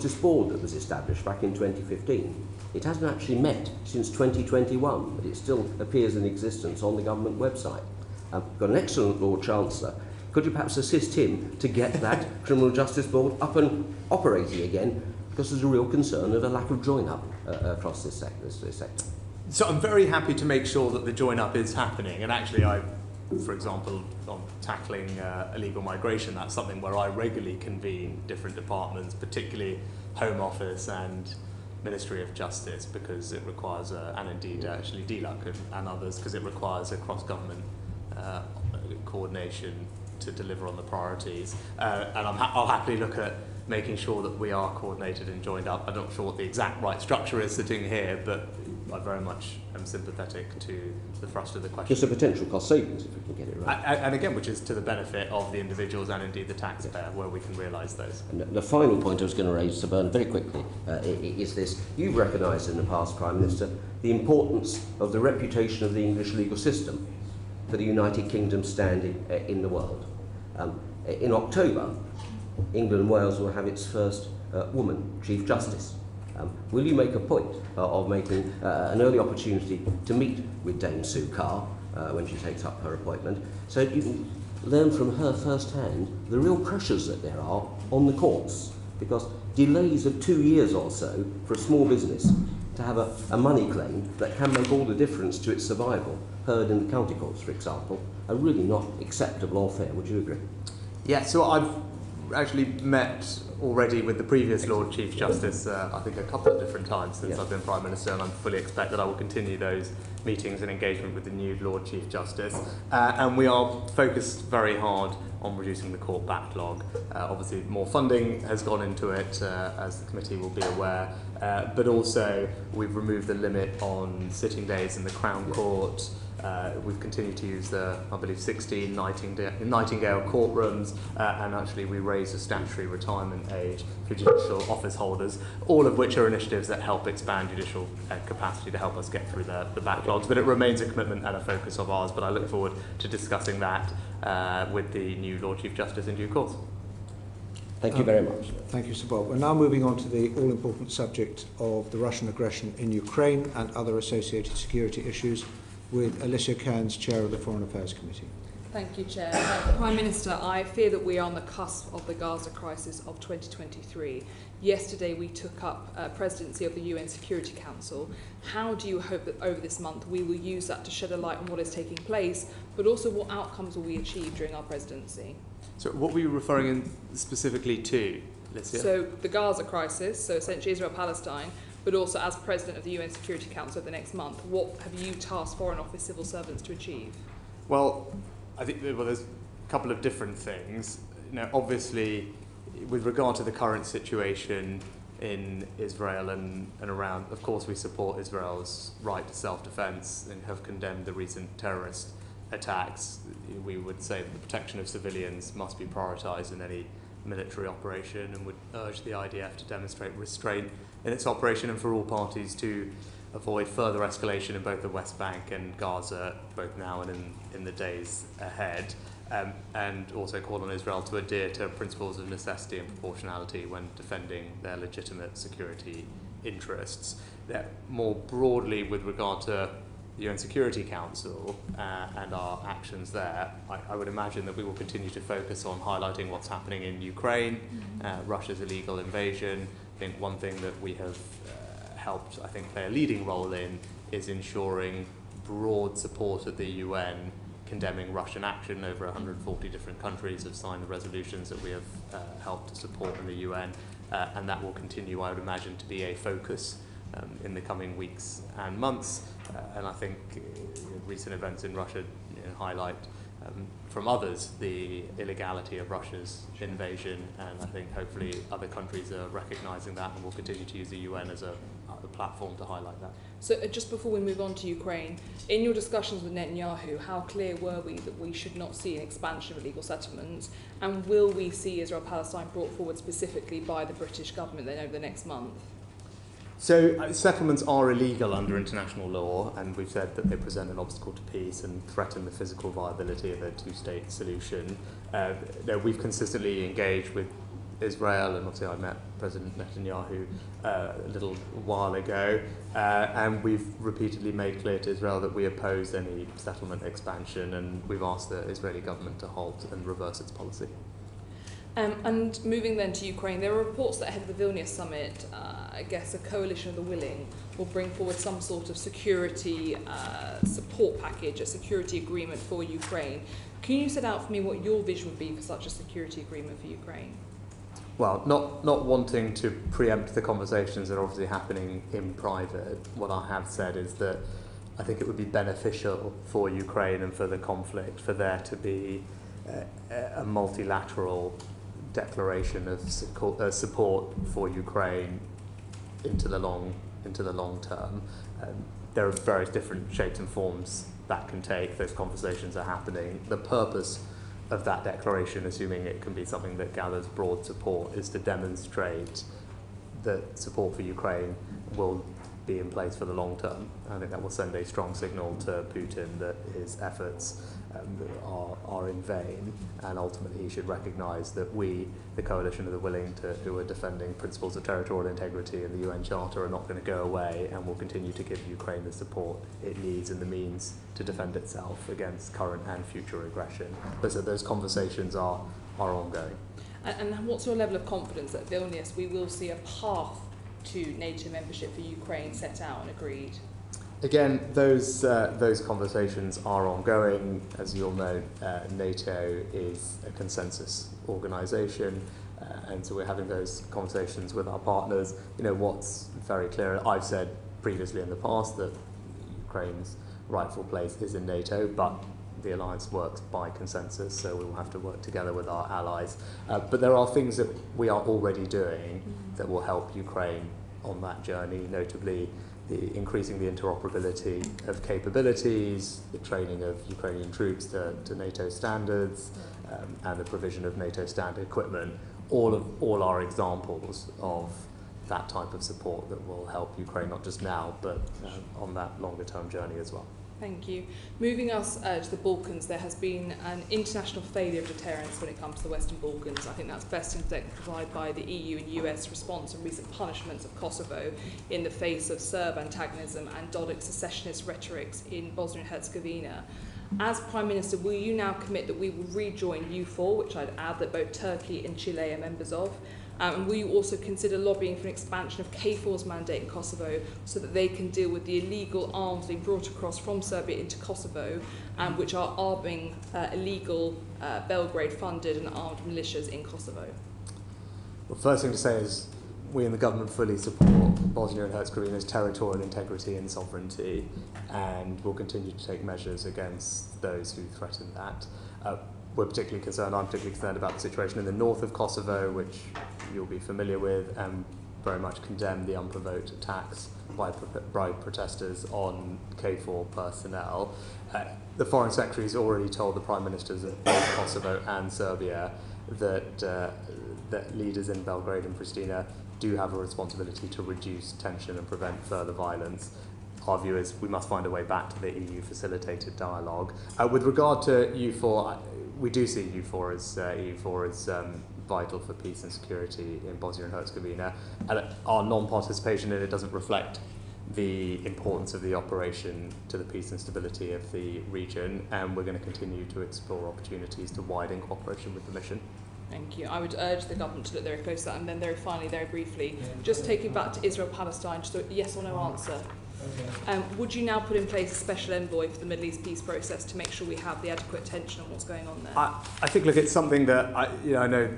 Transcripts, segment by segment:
This board that was established back in 2015, it hasn't actually met since 2021, but it still appears in existence on the government website. We've got an excellent Lord Chancellor. Could you perhaps assist him to get that Criminal Justice Board up and operating again? Because there's a real concern of a lack of join-up across this sector. So I'm very happy to make sure that the join-up is happening. And actually, for example, on tackling illegal migration, that's something where I regularly convene different departments, particularly Home Office and Ministry of Justice, because it requires, and indeed actually DLUC and others, because it requires a cross-government coordination to deliver on the priorities. And I'll happily look at making sure that we are coordinated and joined up. I'm not sure what the exact right structure is sitting here, but I very much am sympathetic to the thrust of the question. Just a potential cost savings if we can get it right. And again, which is to the benefit of the individuals and indeed the taxpayer, where we can realise those. And the final point I was going to raise, Sir Bernard, very quickly, is this. You've recognised in the past, Prime Minister, the importance of the reputation of the English legal system for the United Kingdom's standing in the world. In October, England and Wales will have its first woman Chief Justice. Will you make a point of making an early opportunity to meet with Dame Sue Carr when she takes up her appointment, so you can learn from her firsthand the real pressures that there are on the courts? Because delays of 2 years or so for a small business to have a money claim that can make all the difference to its survival, heard in the county courts, for example, are really not acceptable or fair. Would you agree? Yeah, so I've actually met already with the previous Lord Chief Justice, I think a couple of different times since I've been Prime Minister, and I fully expect that I will continue those meetings and engagement with the new Lord Chief Justice. And we are focused very hard on reducing the court backlog. Obviously, more funding has gone into it, as the committee will be aware, but also we've removed the limit on sitting days in the Crown Court. We've continued to use the, I believe, 16 Nightingale courtrooms, and actually we raised the statutory retirement age for judicial office holders, all of which are initiatives that help expand judicial capacity to help us get through the backlogs. But it remains a commitment and a focus of ours, but I look forward to discussing that with the new Lord Chief Justice in due course. Thank you very much. Thank you, Sir Bob. We're now moving on to the all-important subject of the Russian aggression in Ukraine and other associated security issues, with Alicia Cairns, Chair of the Foreign Affairs Committee. Thank you, Chair. Prime Minister, I fear that we are on the cusp of the Gaza crisis of 2023. Yesterday we took up presidency of the UN Security Council. How do you hope that over this month we will use that to shed a light on what is taking place, but also what outcomes will we achieve during our presidency? So what were you referring specifically to, Alicia? So the Gaza crisis, so essentially Israel-Palestine, but also as President of the UN Security Council over the next month, what have you tasked Foreign Office civil servants to achieve? Well, I think there's a couple of different things. Obviously, with regard to the current situation in Israel and around, of course we support Israel's right to self-defense and have condemned the recent terrorist attacks. We would say that the protection of civilians must be prioritised in any military operation, and would urge the IDF to demonstrate restraint in its operation and for all parties to avoid further escalation in both the West Bank and Gaza, both now and in the days ahead, and also call on Israel to adhere to principles of necessity and proportionality when defending their legitimate security interests. More broadly, with regard to the UN Security Council and our actions there, I would imagine that we will continue to focus on highlighting what's happening in Ukraine, Russia's illegal invasion. I think one thing that we have helped, I think, play a leading role in is ensuring broad support at the UN condemning Russian action. Over 140 different countries have signed the resolutions that we have helped to support in the UN, and that will continue, I would imagine, to be a focus in the coming weeks and months. And I think recent events in Russia highlight from others the illegality of Russia's invasion, and I think hopefully other countries are recognising that and will continue to use the UN as a platform to highlight that. So just before we move on to Ukraine, in your discussions with Netanyahu, how clear were we that we should not see an expansion of illegal settlements, and will we see Israel-Palestine brought forward specifically by the British government then over the next month? So settlements are illegal under international law, and we've said that they present an obstacle to peace and threaten the physical viability of a two-state solution. We've consistently engaged with Israel, and obviously I met President Netanyahu a little while ago, and we've repeatedly made clear to Israel that we oppose any settlement expansion, and we've asked the Israeli government to halt and reverse its policy. And moving then to Ukraine, there are reports that ahead of the Vilnius summit, I guess a coalition of the willing will bring forward some sort of security support package, a security agreement for Ukraine. Can you set out for me what your vision would be for such a security agreement for Ukraine? Well, not wanting to preempt the conversations that are obviously happening in private, what I have said is that I think it would be beneficial for Ukraine and for the conflict for there to be a multilateral declaration of support for Ukraine into the long term. There are various different shapes and forms that can take. Those conversations are happening. The purpose of that declaration, assuming it can be something that gathers broad support, is to demonstrate that support for Ukraine will be in place for the long term. I think that will send a strong signal to Putin that his efforts are in vain, and ultimately he should recognise that we, the coalition of the willing who are defending principles of territorial integrity and the UN Charter, are not going to go away, and will continue to give Ukraine the support it needs and the means to defend itself against current and future aggression. But so those conversations are ongoing. And what's your level of confidence that Vilnius we will see a path to NATO membership for Ukraine set out and agreed? Again, those conversations are ongoing. As you all know, NATO is a consensus organisation, and so we're having those conversations with our partners. You know, what's very clear, I've said previously in the past that Ukraine's rightful place is in NATO, but the alliance works by consensus, so we will have to work together with our allies. But there are things that we are already doing that will help Ukraine on that journey, notably increasing the interoperability of capabilities, the training of Ukrainian troops to NATO standards, and the provision of NATO standard equipment. All are examples of that type of support that will help Ukraine not just now, but on that longer term journey as well. Thank you. Moving us to the Balkans, there has been an international failure of deterrence when it comes to the Western Balkans. I think that's best exemplified by the EU and US response and recent punishments of Kosovo in the face of Serb antagonism and Dodik's secessionist rhetorics in Bosnia and Herzegovina. As Prime Minister, will you now commit that we will rejoin U4, which I'd add that both Turkey and Chile are members of? And will you also consider lobbying for an expansion of KFOR's mandate in Kosovo so that they can deal with the illegal arms being brought across from Serbia into Kosovo, which are arming illegal Belgrade-funded and armed militias in Kosovo? Well, first thing to say is we in the government fully support Bosnia and Herzegovina's territorial integrity and sovereignty, and will continue to take measures against those who threaten that. I'm particularly concerned about the situation in the north of Kosovo, which you'll be familiar with, and very much condemn the unprovoked attacks by protesters on KFOR personnel. The Foreign Secretary has already told the Prime Ministers of both Kosovo and Serbia that leaders in Belgrade and Pristina do have a responsibility to reduce tension and prevent further violence. Our view is we must find a way back to the EU-facilitated dialogue. With regard to EU4, we do see EU4 as vital for peace and security in Bosnia and Herzegovina, and our non-participation in it doesn't reflect the importance of the operation to the peace and stability of the region, and we're going to continue to explore opportunities to widen cooperation with the mission. Thank you. I would urge the government to look very close at that, and then very briefly, just taking back to Israel-Palestine, just a yes or no answer. Okay. Would you now put in place a special envoy for the Middle East peace process to make sure we have the adequate attention on what's going on there? I think, look, it's something that I know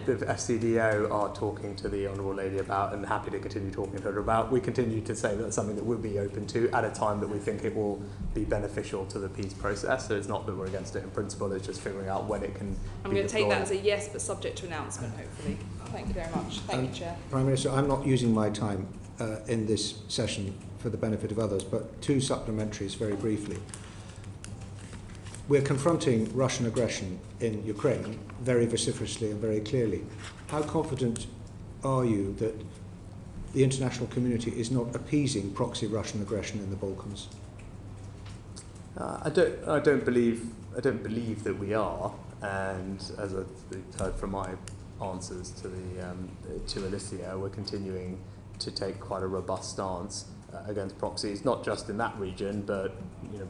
the FCDO are talking to the Honourable Lady about, and happy to continue talking to her about. We continue to say that's something that we'll be open to at a time that we think it will be beneficial to the peace process. So it's not that we're against it in principle, it's just figuring out when it can I'm going to take that as a yes, but subject to announcement, hopefully. Thank you very much. Thank you, Chair. Prime Minister, I'm not using my time in this session for the benefit of others, but two supplementaries very briefly. We're confronting Russian aggression in Ukraine very vociferously and very clearly. How confident are you that the international community is not appeasing proxy Russian aggression in the Balkans? I don't believe that we are, and as I've heard from my answers to Alicia, we're continuing to take quite a robust stance against proxies, not just in that region, but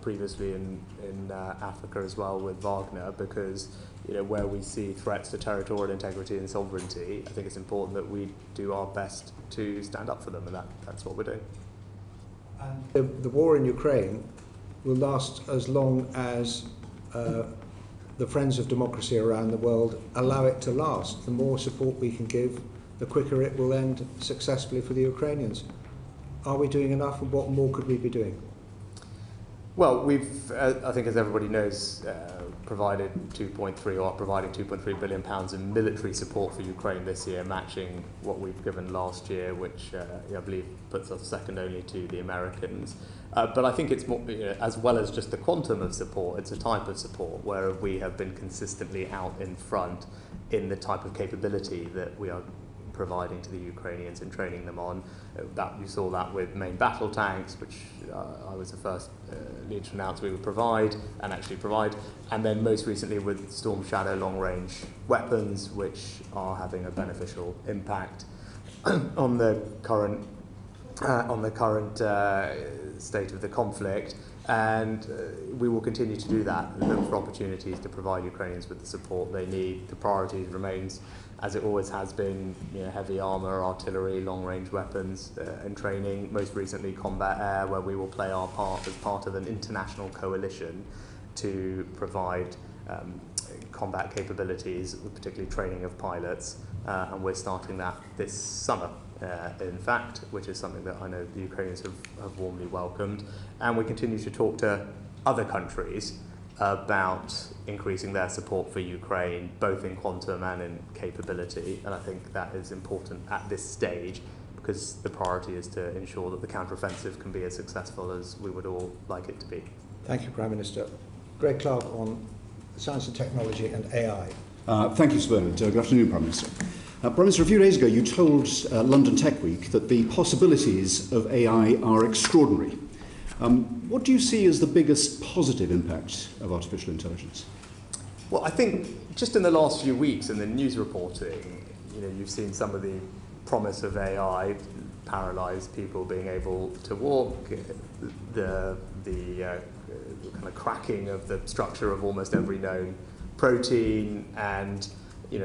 previously in Africa as well with Wagner, because where we see threats to territorial integrity and sovereignty, I think it's important that we do our best to stand up for them, and that's what we're doing. And the war in Ukraine will last as long as the friends of democracy around the world allow it to last. The more support we can give, the quicker it will end successfully for the Ukrainians. Are we doing enough, and what more could we be doing? Well, we've, I think as everybody knows, provided providing £2.3 billion in military support for Ukraine this year, matching what we've given last year, which I believe puts us second only to the Americans. But I think it's more, as well as just the quantum of support, it's a type of support where we have been consistently out in front in the type of capability that we are providing to the Ukrainians and training them on. That you saw that with main battle tanks, which I was the first leader to announce we would provide, and then most recently with Storm Shadow long-range weapons, which are having a beneficial impact on the current state of the conflict. And we will continue to do that and look for opportunities to provide Ukrainians with the support they need. The priority remains, as it always has been, heavy armour, artillery, long-range weapons and training. Most recently, combat air, where we will play our part as part of an international coalition to provide combat capabilities, particularly training of pilots. And we're starting that this summer. In fact, which is something that I know the Ukrainians have warmly welcomed. And we continue to talk to other countries about increasing their support for Ukraine, both in quantum and in capability. And I think that is important at this stage, because the priority is to ensure that the counteroffensive can be as successful as we would all like it to be. Thank you, Prime Minister. Greg Clark on science and technology and AI. Thank you, Sir Bernard. Good afternoon, Prime Minister. Prime Minister, a few days ago you told London Tech Week that the possibilities of AI are extraordinary. What do you see as the biggest positive impact of artificial intelligence? Well, I think just in the last few weeks in the news reporting, you've seen some of the promise of AI paralyze people being able to walk, the kind of cracking of the structure of almost every known protein, and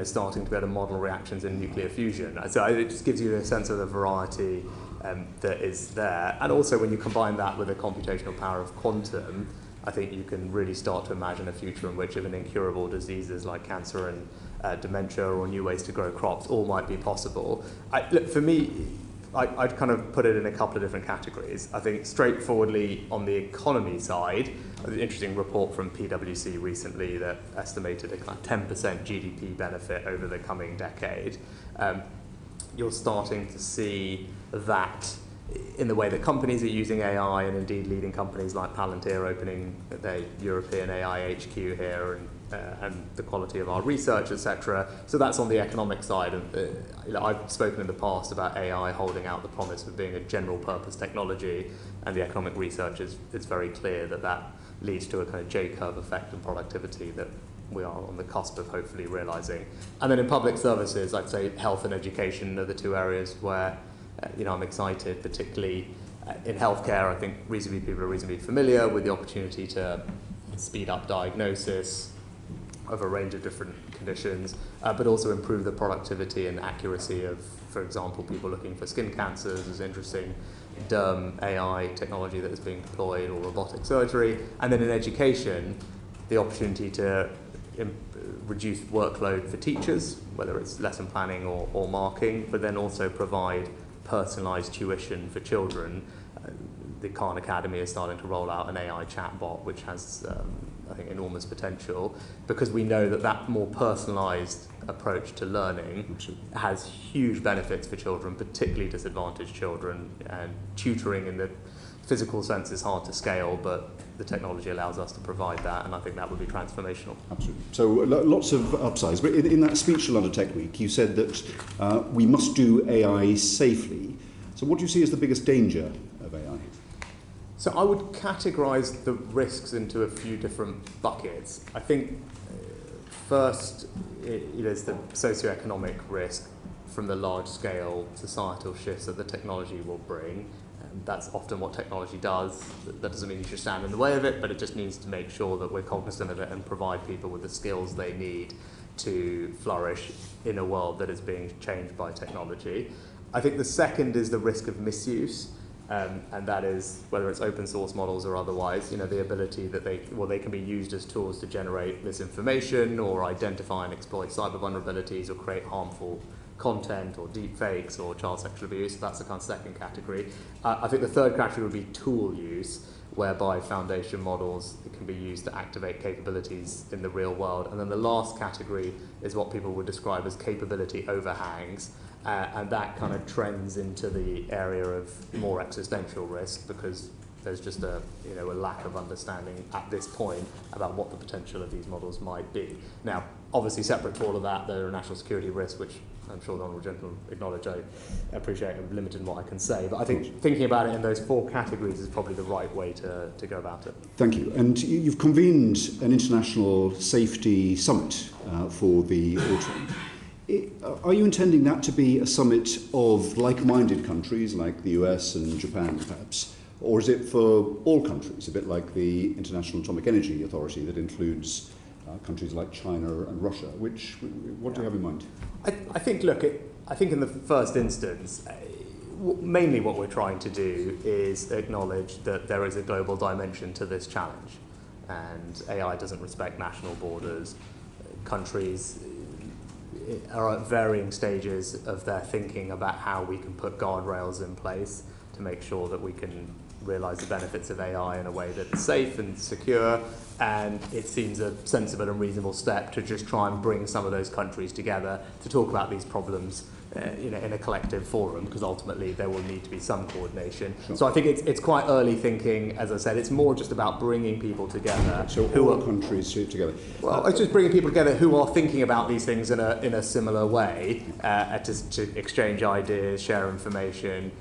starting to be able to model reactions in nuclear fusion. So it just gives you a sense of the variety that is there. And also when you combine that with the computational power of quantum, I think you can really start to imagine a future in which even incurable diseases like cancer and dementia or new ways to grow crops all might be possible. For me, I'd kind of put it in a couple of different categories. I think straightforwardly on the economy side, an interesting report from PwC recently that estimated a kind of 10% GDP benefit over the coming decade. You're starting to see that in the way that companies are using AI, and indeed leading companies like Palantir opening their European AI HQ here, and the quality of our research, etc. So that's on the economic side. I've spoken in the past about AI holding out the promise of being a general purpose technology, and the economic research is very clear that leads to a kind of J-curve effect in productivity that we are on the cusp of hopefully realising. And then in public services, I'd say health and education are the two areas where I'm excited, particularly in healthcare. I think people are reasonably familiar with the opportunity to speed up diagnosis of a range of different conditions, but also improve the productivity and accuracy of, for example, people looking for skin cancers. There's interesting derm AI technology that is being deployed, or robotic surgery. And then in education, the opportunity to reduce workload for teachers, whether it's lesson planning or marking, but then also provide personalised tuition for children. The Khan Academy is starting to roll out an AI chatbot, which has, I think, enormous potential, because we know that more personalised approach to learning has huge benefits for children, particularly disadvantaged children. And tutoring in the physical sense is hard to scale, but the technology allows us to provide that, and I think that would be transformational. Absolutely. So lots of upsides. But in that speech to London Tech Week, you said that we must do AI safely. So what do you see as the biggest danger of AI? So I would categorise the risks into a few different buckets. I think First, is the socioeconomic risk from the large-scale societal shifts that the technology will bring. That's often what technology does. That doesn't mean you should stand in the way of it, but it just needs to make sure that we're cognizant of it and provide people with the skills they need to flourish in a world that is being changed by technology. I think the second is the risk of misuse, and that is whether it's open source models or otherwise, the ability that they can be used as tools to generate misinformation or identify and exploit cyber vulnerabilities or create harmful content or deep fakes or child sexual abuse. That's the kind of second category. I think the third category would be tool use, whereby foundation models can be used to activate capabilities in the real world. And then the last category is what people would describe as capability overhangs, and that kind of trends into the area of more existential risk, because there's just a lack of understanding at this point about what the potential of these models might be. Now, obviously separate to all of that, there are national security risks, which I'm sure the Honourable Gentleman acknowledge. I appreciate I'm limited in what I can say, but I think thinking about it in those four categories is probably the right way to go about it. Thank you. And you've convened an international safety summit for the autumn. Are you intending that to be a summit of like-minded countries like the US and Japan, perhaps? Or is it for all countries, a bit like the International Atomic Energy Authority that includes countries like China and Russia? What do you have in mind? I think in the first instance, mainly what we're trying to do is acknowledge that there is a global dimension to this challenge, and AI doesn't respect national borders. Countries are at varying stages of their thinking about how we can put guardrails in place to make sure that we can realise the benefits of AI in a way that's safe and secure, and it seems a sensible and reasonable step to just try and bring some of those countries together to talk about these problems in a collective forum, because ultimately there will need to be some coordination. Sure. So I think it's quite early thinking. As I said, it's more just about bringing people together. So all countries together? Well, it's just bringing people together who are thinking about these things in a similar way, to exchange ideas, share information,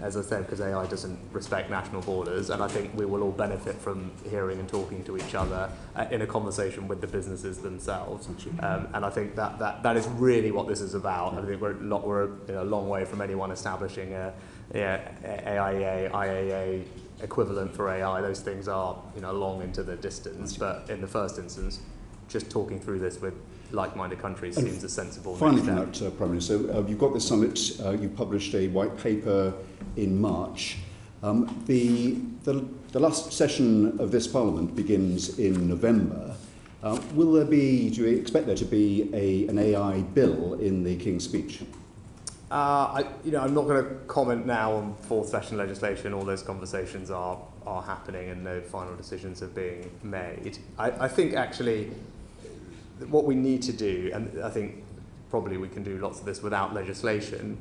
as I said, because AI doesn't respect national borders, and I think we will all benefit from hearing and talking to each other in a conversation with the businesses themselves. And I think that is really what this is about. I think we're a long way from anyone establishing a AIA, IAA equivalent for AI. Those things are long into the distance, but in the first instance, just talking through this with like-minded countries seems a sensible next step. Finally, from that, Prime Minister, you've got this summit. You published a white paper in March. The last session of this Parliament begins in November. Do you expect there to be an AI bill in the King's speech? I'm not going to comment now on fourth session legislation. All those conversations are happening and no final decisions are being made. I think actually what we need to do, and I think probably we can do lots of this without legislation,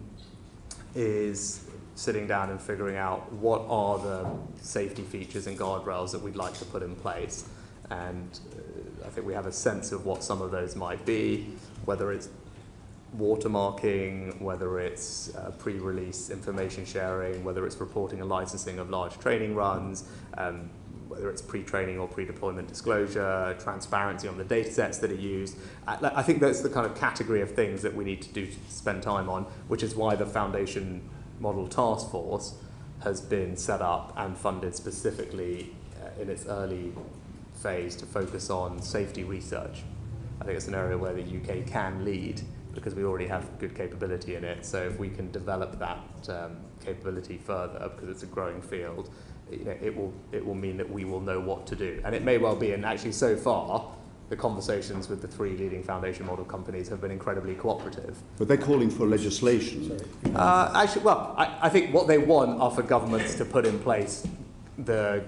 is sitting down and figuring out what are the safety features and guardrails that we'd like to put in place. And I think we have a sense of what some of those might be, whether it's watermarking, whether it's pre-release information sharing, whether it's reporting and licensing of large training runs, whether it's pre-training or pre-deployment disclosure, transparency on the data sets that are used. I think that's the kind of category of things that we need to spend time on, which is why the Foundation Model Task Force has been set up and funded specifically in its early phase to focus on safety research. I think it's an area where the UK can lead because we already have good capability in it. So if we can develop that capability further, because it's a growing field, it will mean that we will know what to do. And it may well be, and actually so far, the conversations with the three leading foundation model companies have been incredibly cooperative. But they're calling for legislation. I think what they want are for governments to put in place the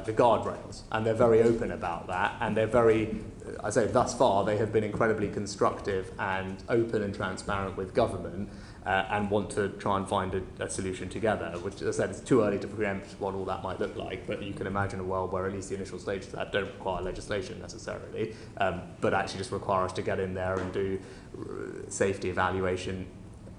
guardrails, and they're very open about that, and they're very, I say thus far, they have been incredibly constructive and open and transparent with government, and want to try and find a solution together, which, as I said, it's too early to preempt what all that might look like, but you can imagine a world where at least the initial stages of that don't require legislation necessarily, but actually just require us to get in there and do safety evaluation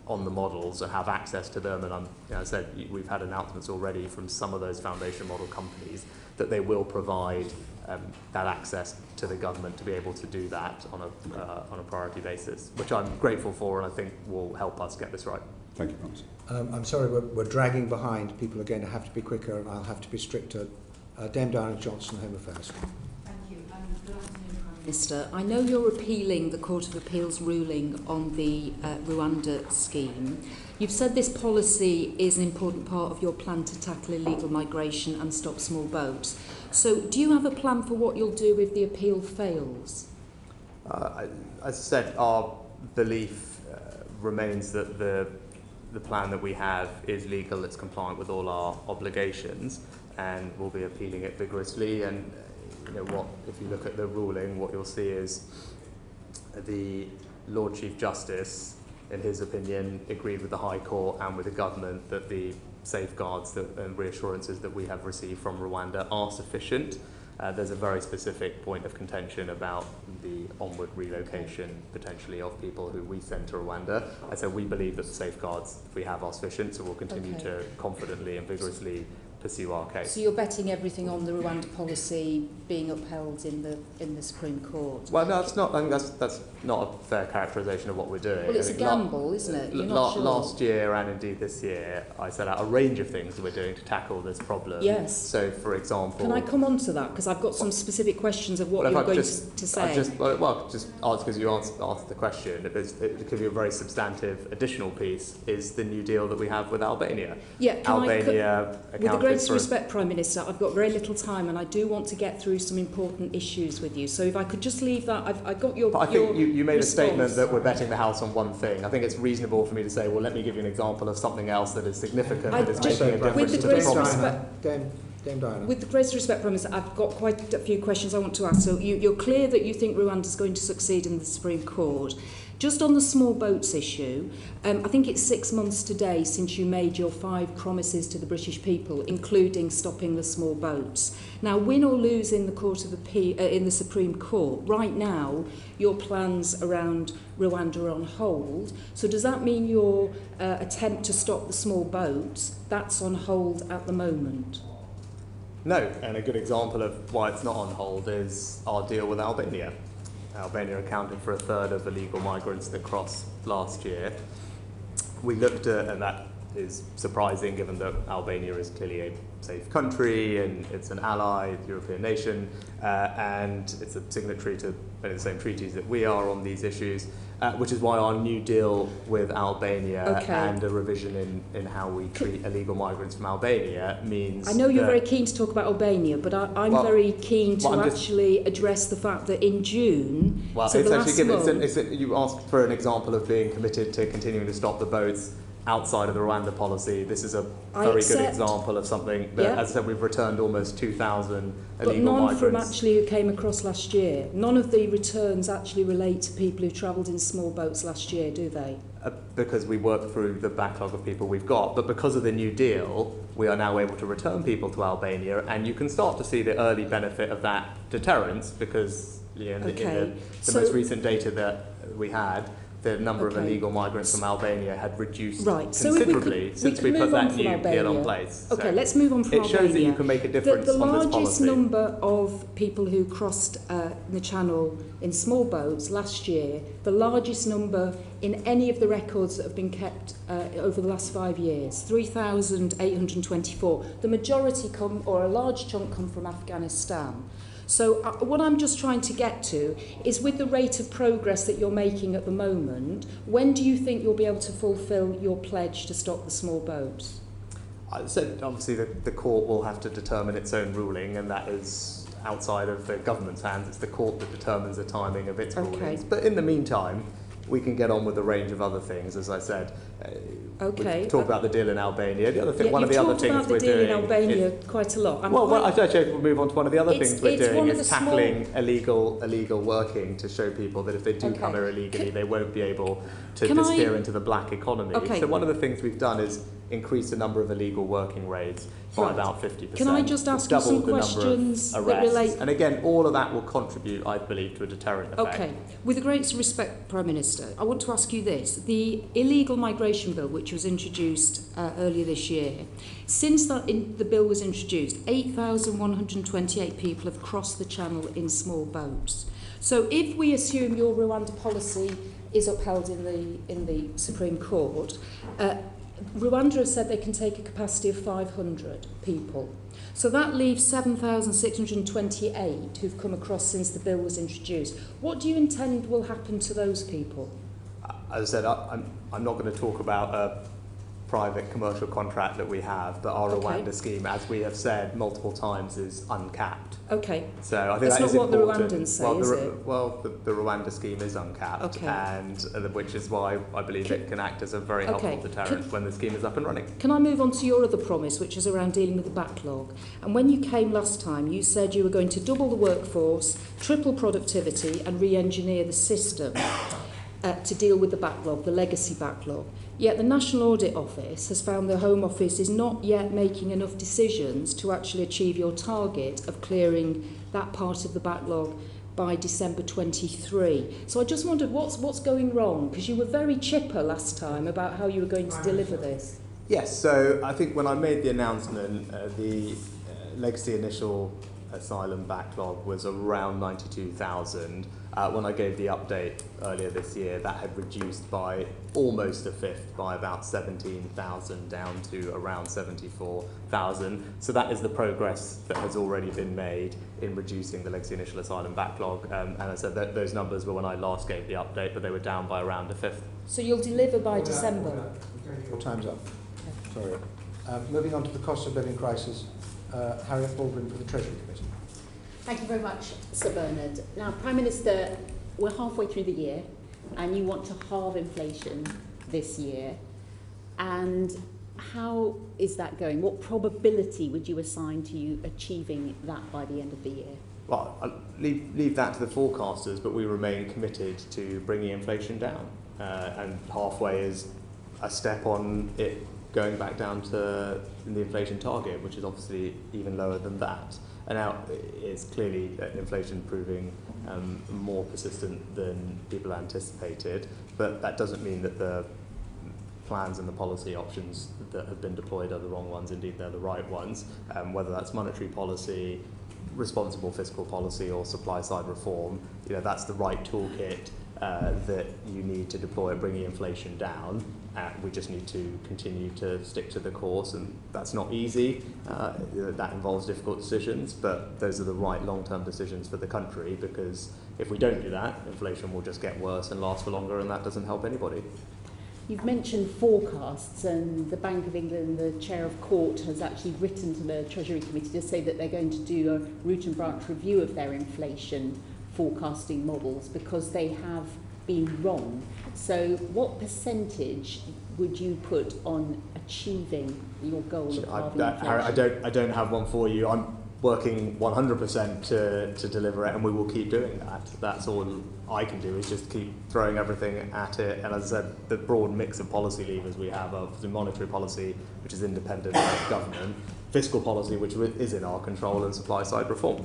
on the models and have access to them. And I said we've had announcements already from some of those foundation model companies that they will provide that access to the government to be able to do that on a priority basis, which I'm grateful for and I think will help us get this right. Thank you, Prime Minister. I'm sorry, we're dragging behind. People are going to have to be quicker and I'll have to be stricter. Dame Diana Johnson, Home Affairs. Thank you. Good afternoon, Prime Minister. I know you're appealing the Court of Appeal's ruling on the Rwanda scheme. You've said this policy is an important part of your plan to tackle illegal migration and stop small boats. So do you have a plan for what you'll do if the appeal fails? As I said, our belief remains that the plan that we have is legal, it's compliant with all our obligations, and we'll be appealing it vigorously. And if you look at the ruling, what you'll see is the Lord Chief Justice, in his opinion, agreed with the High Court and with the government that the safeguards and reassurances that we have received from Rwanda are sufficient. There's a very specific point of contention about the onward relocation, potentially, of people who we send to Rwanda. I said we believe that the safeguards we have are sufficient, so we'll continue to confidently and vigorously pursue our case. So you're betting everything on the Rwanda policy being upheld in the Supreme Court? Well, no, that's not. I think that's not a fair characterisation of what we're doing. Well, it's a gamble, isn't it? You're not sure. Last year and indeed this year, I set out a range of things that we're doing to tackle this problem. Yes. So, for example, can I come on to that? Because I've got some specific questions of what you're going to say. Just because you asked the question, it could be a very substantive additional piece is the new deal that we have with Albania. Yeah, Albania with the greatest respect, Prime Minister, I've got very little time and I do want to get through some important issues with you. So if I could just leave that, I've got your. But I think you made response. A statement that we're betting the house on one thing. I think it's reasonable for me to say, well, let me give you an example of something else that is significant, that is making a difference to the problem. Dame Diana. With the greatest respect, Prime Minister, I've got quite a few questions I want to ask. So you're clear that you think Rwanda's going to succeed in the Supreme Court. Just on the small boats issue, I think it's 6 months today since you made your 5 promises to the British people, including stopping the small boats. Now, win or lose in the Court of Appeal, in the Supreme Court, right now, your plans around Rwanda are on hold. So does that mean your attempt to stop the small boats, that's on hold at the moment? No, and a good example of why it's not on hold is our deal with Albania. Albania accounted for 1/3 of illegal migrants that crossed last year. We looked at, and that is surprising given that Albania is clearly a safe country and it's an ally, European nation, and it's a signatory to many of the same treaties that we are on these issues, which is why our new deal with Albania and a revision in how we treat illegal migrants from Albania means. I know you're very keen to talk about Albania, but I'm very keen to actually address the fact that in June, you asked for an example of being committed to continuing to stop the boats outside of the Rwanda policy. This is a very good example of something that, as I said, we've returned almost 2,000 illegal migrants. But none from actually who came across last year. None of the returns actually relate to people who travelled in small boats last year, do they? Because we work through the backlog of people we've got. But because of the new deal, we are now able to return people to Albania, and you can start to see the early benefit of that deterrence because in the most recent data that we had, the number of illegal migrants from Albania had reduced considerably since we put that new deal in place. Okay, let's move on from Albania. It shows that you can make a difference on this policy. The largest number of people who crossed the Channel in small boats last year, the largest number in any of the records that have been kept over the last 5 years, 3,824. The majority come, or a large chunk, come from Afghanistan. So what I'm just trying to get to is, with the rate of progress that you're making at the moment, when do you think you'll be able to fulfil your pledge to stop the small boats? I said obviously the court will have to determine its own ruling, and that is outside of the government's hands. It's the court that determines the timing of its rulings. But in the meantime, we can get on with a range of other things, as I said. We've talked about the deal in Albania. The other thing, one of the other things we're doing. You've talked about the deal in Albania quite a lot. Actually, we'll move on to one of the other things we're doing is tackling illegal working to show people that if they do come here illegally, they won't be able to disappear into the black economy. So one of the things we've done is increased the number of illegal working raids by Right. about 50%. Can I just ask you some Doubled the number of questions that arrests. relate... And again, all of that will contribute, I believe, to a deterrent effect. Okay. With the greatest respect, Prime Minister, I want to ask you this. The illegal migration bill, which was introduced earlier this year, since the bill was introduced, 8,128 people have crossed the channel in small boats. So if we assume your Rwanda policy is upheld in the Supreme Court, Rwanda has said they can take a capacity of 500 people. So that leaves 7,628 who've come across since the bill was introduced. What do you intend will happen to those people? As I said, I'm not going to talk about a private commercial contract that we have, but our Okay. Rwanda scheme, as we have said multiple times, is uncapped. Okay. So I think That's that is not what the important. Rwandans say, well, is it? Well, the Rwanda scheme is uncapped, Okay. and which is why I believe it can act as a very helpful Okay. deterrent when the scheme is up and running. Can I move on to your other promise, which is around dealing with the backlog? And when you came last time, you said you were going to double the workforce, triple productivity, and re-engineer the system to deal with the backlog, the legacy backlog. Yet the National Audit Office has found the Home Office is not yet making enough decisions to actually achieve your target of clearing that part of the backlog by December 23. So I just wondered what's going wrong, because you were very chipper last time about how you were going to deliver this. Yes, so I think when I made the announcement, the legacy initial asylum backlog was around 92,000. When I gave the update earlier this year, that had reduced by almost a fifth, by about 17,000 down to around 74,000. So that is the progress that has already been made in reducing the legacy initial asylum backlog. And I said that those numbers were when I last gave the update, but they were down by around a fifth. So you'll deliver by December? Your time's up. Sorry. Moving on to the cost of living crisis, Harriet Baldwin for the Treasury Committee. Thank you very much, Sir Bernard. Now, Prime Minister, we're halfway through the year and you want to halve inflation this year. And how is that going? What probability would you assign to you achieving that by the end of the year? Well, I'll leave that to the forecasters, but we remain committed to bringing inflation down. And halfway is a step on it going back down to the inflation target, which is obviously even lower than that. And now it's clearly inflation proving more persistent than people anticipated, but that doesn't mean that the plans and the policy options that have been deployed are the wrong ones. Indeed, they're the right ones, whether that's monetary policy, responsible fiscal policy, or supply side reform. That's the right toolkit that you need to deploy bringing inflation down. We just need to continue to stick to the course, and that's not easy. That involves difficult decisions, but those are the right long-term decisions for the country, because if we don't do that, inflation will just get worse and last for longer, and that doesn't help anybody. You've mentioned forecasts, and the Bank of England, the Chair of Court, has actually written to the Treasury Committee to say that they're going to do a root and branch review of their inflation forecasting models because they have been wrong. So what percentage would you put on achieving your goal of halving inflation? I don't have one for you. I'm working 100% to deliver it, and we will keep doing that. That's all I can do, is just keep throwing everything at it. And as I said, the broad mix of policy levers we have are the monetary policy, which is independent of government, fiscal policy, which is in our control, and supply side reform.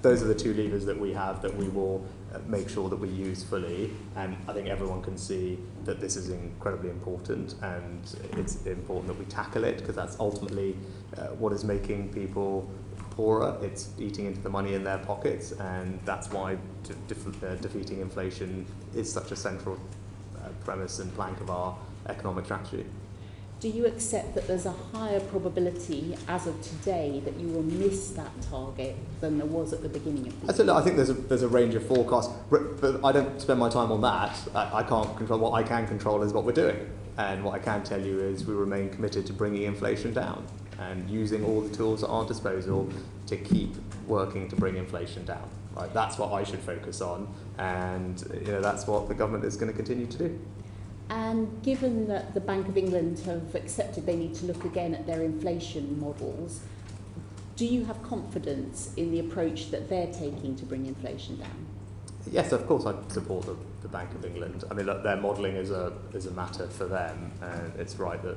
Those are the two levers that we have that we will make sure that we use fully. And I think everyone can see that this is incredibly important, and it's important that we tackle it, because that's ultimately what is making people poorer. It's eating into the money in their pockets, and that's why defeating inflation is such a central premise and plank of our economic strategy. Do you accept that there's a higher probability as of today that you will miss that target than there was at the beginning of the year? I think there's a range of forecasts, but I don't spend my time on that. I can't control. What I can control is what we're doing, and what I can tell you is we remain committed to bringing inflation down and using all the tools at our disposal to keep working to bring inflation down. Right? That's what I should focus on, and that's what the government is going to continue to do. And given that the Bank of England have accepted they need to look again at their inflation models, do you have confidence in the approach that they're taking to bring inflation down? Yes, of course I support the Bank of England. I mean, look, their modelling is a matter for them, and it's right that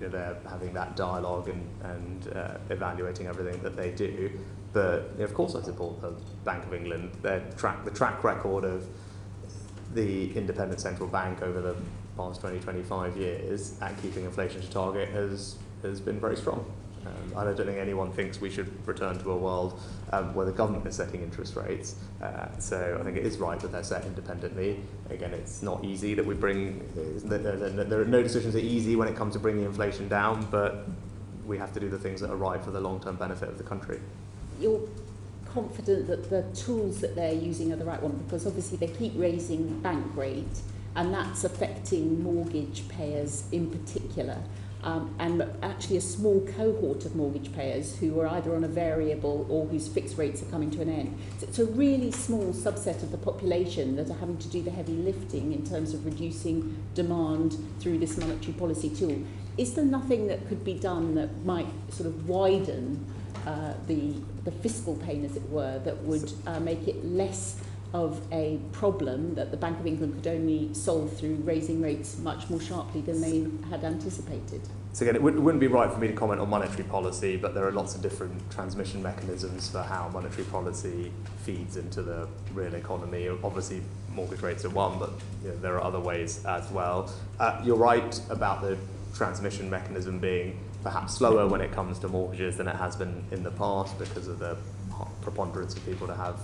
they're having that dialogue and evaluating everything that they do. But of course I support the Bank of England. The track record of the independent central bank over the past 20-25 years at keeping inflation to target has been very strong. I don't think anyone thinks we should return to a world where the government is setting interest rates. So I think it is right that they're set independently. Again, it's not easy that we bring, there are no decisions that are easy when it comes to bringing inflation down, but we have to do the things that are right for the long-term benefit of the country. You're confident that the tools that they're using are the right one, because obviously they keep raising the bank rate, and that's affecting mortgage payers in particular. And actually a small cohort of mortgage payers who are either on a variable or whose fixed rates are coming to an end. So it's a really small subset of the population that are having to do the heavy lifting in terms of reducing demand through this monetary policy tool. Is there nothing that could be done that might sort of widen the fiscal pain, as it were, that would make it less of a problem that the Bank of England could only solve through raising rates much more sharply than they had anticipated? So again, it wouldn't be right for me to comment on monetary policy, but there are lots of different transmission mechanisms for how monetary policy feeds into the real economy. Obviously, mortgage rates are one, but there are other ways as well. You're right about the transmission mechanism being perhaps slower when it comes to mortgages than it has been in the past because of the preponderance of people to have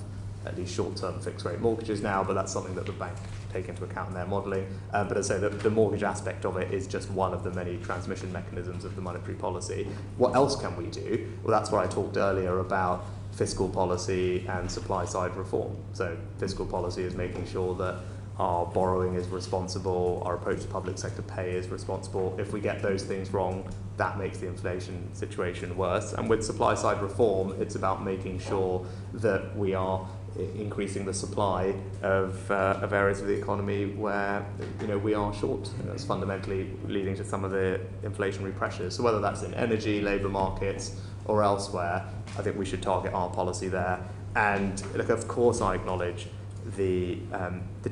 at least short-term fixed-rate mortgages now, but that's something that the bank take into account in their modelling. But as I say, the mortgage aspect of it is just one of the many transmission mechanisms of the monetary policy. What else can we do? Well, that's where I talked earlier about fiscal policy and supply-side reform. So fiscal policy is making sure that our borrowing is responsible, our approach to public sector pay is responsible. If we get those things wrong, that makes the inflation situation worse. And with supply-side reform, it's about making sure that we are increasing the supply of areas of the economy where we are short. That's fundamentally leading to some of the inflationary pressures. So whether that's in energy, labour markets, or elsewhere, I think we should target our policy there. And look, of course, I acknowledge the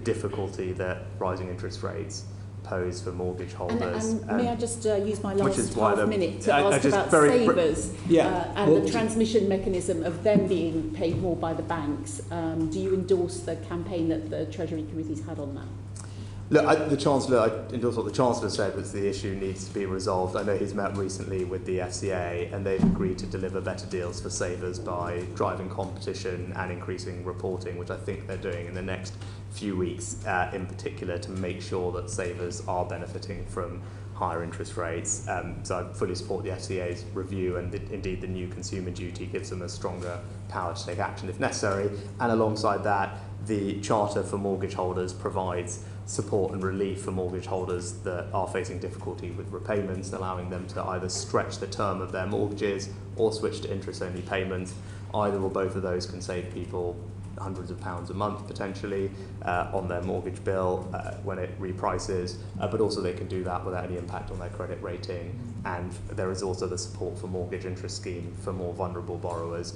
difficulty that rising interest rates pose for mortgage holders. And may I just use my last half minute to ask about savers and the transmission mechanism of them being paid more by the banks. Do you endorse the campaign that the Treasury Committee's had on that? Look, I endorse what the Chancellor said, was the issue needs to be resolved. I know he's met recently with the FCA and they've agreed to deliver better deals for savers by driving competition and increasing reporting, which I think they're doing in the next few weeks in particular to make sure that savers are benefiting from higher interest rates. So I fully support the FCA's review, and indeed the new consumer duty gives them a stronger power to take action if necessary. And alongside that, the Charter for mortgage holders provides support and relief for mortgage holders that are facing difficulty with repayments, allowing them to either stretch the term of their mortgages or switch to interest-only payments. Either or both of those can save people hundreds of pounds a month potentially on their mortgage bill when it reprices, but also they can do that without any impact on their credit rating. And there is also the support for mortgage interest scheme for more vulnerable borrowers,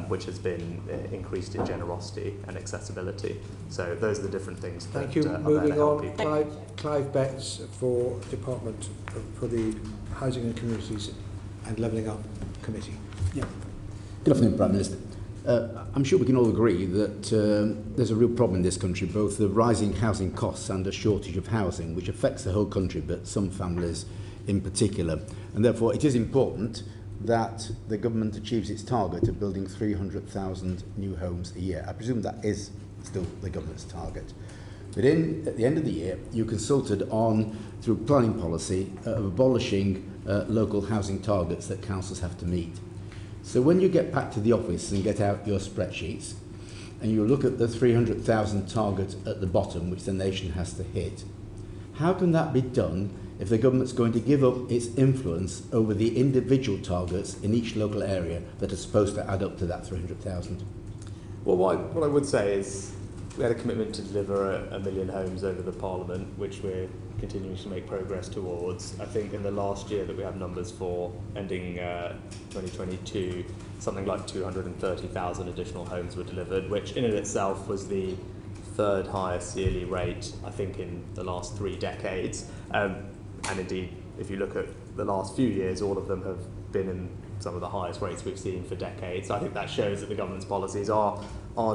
which has been increased in generosity and accessibility. So those are the different things that Thank you. are Moving there to help on, people. Clive Betts for Department for the Housing and Communities and Levelling Up Committee. Yeah. Good afternoon, Prime Minister. I'm sure we can all agree that there's a real problem in this country, both the rising housing costs and a shortage of housing, which affects the whole country, but some families in particular. And therefore, it is important that the government achieves its target of building 300,000 new homes a year. I presume that is still the government's target. But at the end of the year, you consulted on, through planning policy, of abolishing local housing targets that councils have to meet. So when you get back to the office and get out your spreadsheets and you look at the 300,000 target at the bottom, which the nation has to hit, how can that be done if the government's going to give up its influence over the individual targets in each local area that are supposed to add up to that 300,000? Well, what I would say is we had a commitment to deliver 1 million homes over the Parliament, which we're continuing to make progress towards. I think in the last year that we have numbers for, ending 2022, something like 230,000 additional homes were delivered, which in and itself was the third highest yearly rate, I think, in the last 3 decades. And indeed, if you look at the last few years, all of them have been in some of the highest rates we've seen for decades. So I think that shows that the government's policies are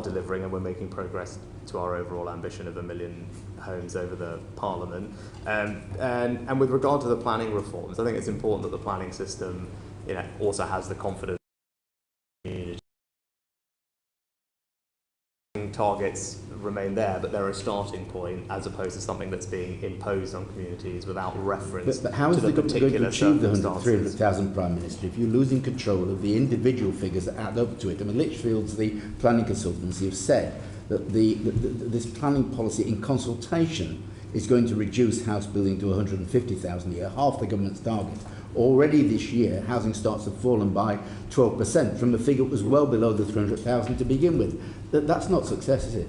delivering, and we're making progress to our overall ambition of 1 million homes over the Parliament. And with regard to the planning reforms, I think it's important that the planning system, also has the confidence. Targets remain there, but they're a starting point as opposed to something that's being imposed on communities without reference but how is to the the government going to particular achieve the circumstances. 300,000, Prime Minister, if you're losing control of the individual figures that add up to it? I mean, Litchfield's, the planning consultancy, have said that this planning policy in consultation is going to reduce house building to 150,000 a year, half the government's target. Already this year, housing starts have fallen by 12% from a figure that was well below the 300,000 to begin with. That's not success, is it?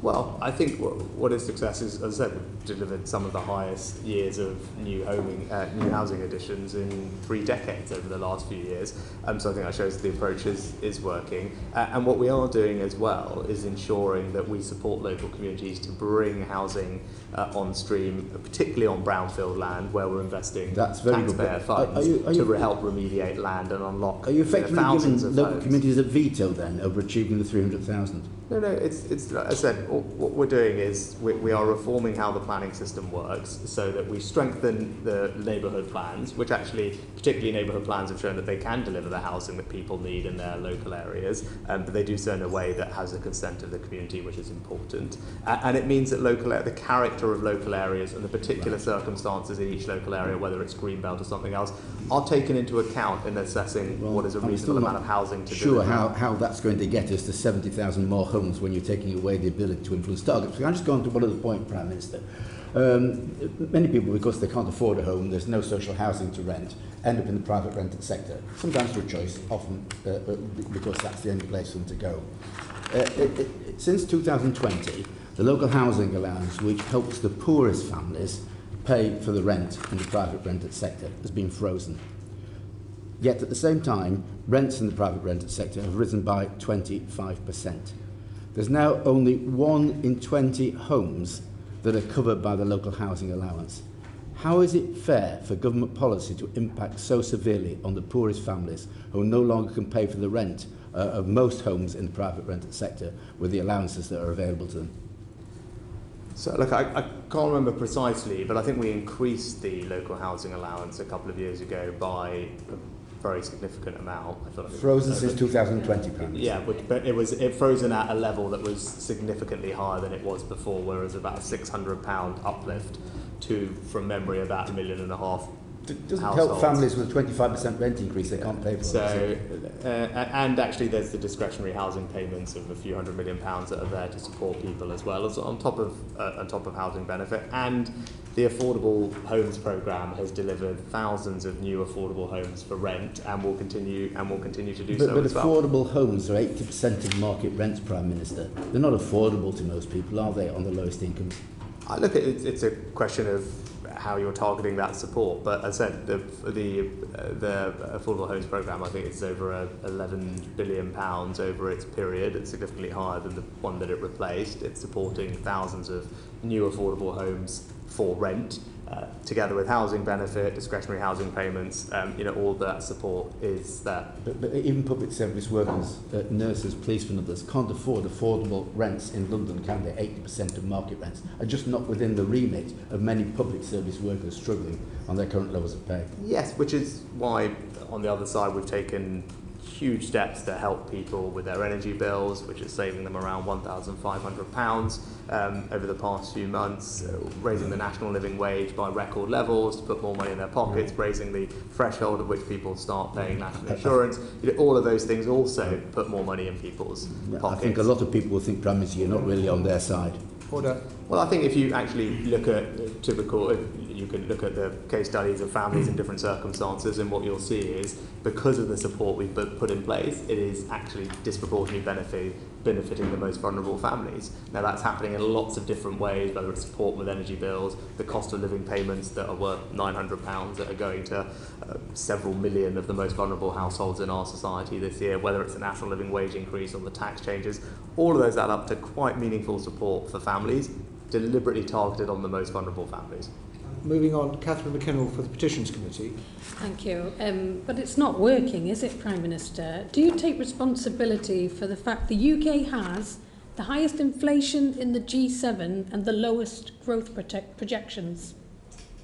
Well, I think what is success is, as I said, we've delivered some of the highest years of new housing additions in 3 decades over the last few years. So I think that shows that the approach is working. And what we are doing as well is ensuring that we support local communities to bring housing on stream, particularly on brownfield land, where we're investing taxpayer funds to help remediate land and unlock Are you effectively thousands giving of local homes. communities a veto then over achieving the 300,000? No, it's as I said, what we're doing is we are reforming how the planning system works so that we strengthen the neighbourhood plans, which actually, particularly neighbourhood plans, have shown that they can deliver the housing that people need in their local areas, but they do so in a way that has the consent of the community, which is important. And it means that the character of local areas and the particular circumstances in each local area, whether it's greenbelt or something else, are taken into account in assessing what is a reasonable amount of housing to deliver. How that's going to get us to 70,000 more homes when you're taking away the ability to influence targets. Can I just go on to one other point, Prime Minister? Many people, because they can't afford a home, there's no social housing to rent, end up in the private rented sector, sometimes through choice, often because that's the only place for them to go. Since 2020, the local housing allowance, which helps the poorest families pay for the rent in the private rented sector, has been frozen. Yet at the same time, rents in the private rented sector have risen by 25%. There's now only 1 in 20 homes that are covered by the local housing allowance. How is it fair for government policy to impact so severely on the poorest families who no longer can pay for the rent of most homes in the private rented sector with the allowances that are available to them? So, look, I can't remember precisely, but I think we increased the local housing allowance a couple of years ago by a very significant amount. I feel like frozen since 2020, Prime Minister. Yeah, but it frozen at a level that was significantly higher than it was before, whereas about a £600 uplift to, from memory, about 1.5 million doesn't households. help families with a 25% rent increase they can't pay for. So, and actually there's the discretionary housing payments of a few £100 million that are there to support people as well, as on top of housing benefit. And the Affordable Homes Programme has delivered thousands of new affordable homes for rent, and will continue to do so as well. But affordable homes are 80% of market rents, Prime Minister. They're not affordable to most people, are they, on the lowest incomes? I look at it, it's a question of how you're targeting that support, but as I said, the Affordable Homes Programme, I think it's over £11 billion over its period. It's significantly higher than the one that it replaced. It's supporting thousands of new affordable homes for rent, together with housing benefit, discretionary housing payments. All that support is there. But even public service workers, nurses, policemen and others can't afford affordable rents in London, can they? 80% of market rents are just not within the remit of many public service workers struggling on their current levels of pay. Yes, which is why on the other side we've taken huge steps to help people with their energy bills, which is saving them around £1,500 over the past few months, raising the national living wage by record levels to put more money in their pockets, raising the threshold at which people start paying national insurance. All of those things also put more money in people's pockets. I think a lot of people will think, Prime Minister, you're not really on their side. Order. Well, I think if you actually look at you can look at the case studies of families in different circumstances, and what you'll see is, because of the support we've put in place, it is actually disproportionately benefiting the most vulnerable families. Now, that's happening in lots of different ways, whether it's support with energy bills, the cost of living payments that are worth £900 that are going to several million of the most vulnerable households in our society this year, whether it's the national living wage increase or the tax changes. All of those add up to quite meaningful support for families, deliberately targeted on the most vulnerable families. Moving on, Catherine McKinnell for the Petitions Committee. Thank you. But it's not working, is it, Prime Minister? Do you take responsibility for the fact the UK has the highest inflation in the G7 and the lowest growth projections?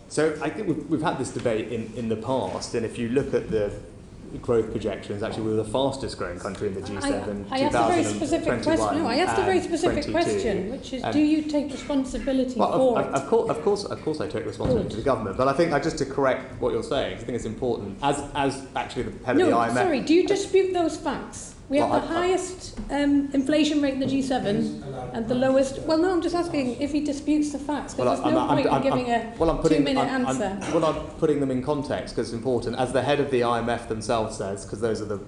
So I think we've had this debate in the past, and if you look at the growth projections, actually we were the fastest growing country in the G7. I asked a very specific question. No, I asked a very specific question, which is, do you take responsibility for it? Of course, I take responsibility to the government. But I think just to correct what you're saying, I think it's important. As actually the head of the IMF. No, sorry. Do you dispute those facts? We have the highest inflation rate in the G7 and the lowest. Well, no, I'm just asking if he disputes the facts. Because there's no point in giving a 2-minute answer. I'm putting them in context because it's important. As the head of the IMF themselves says, because those are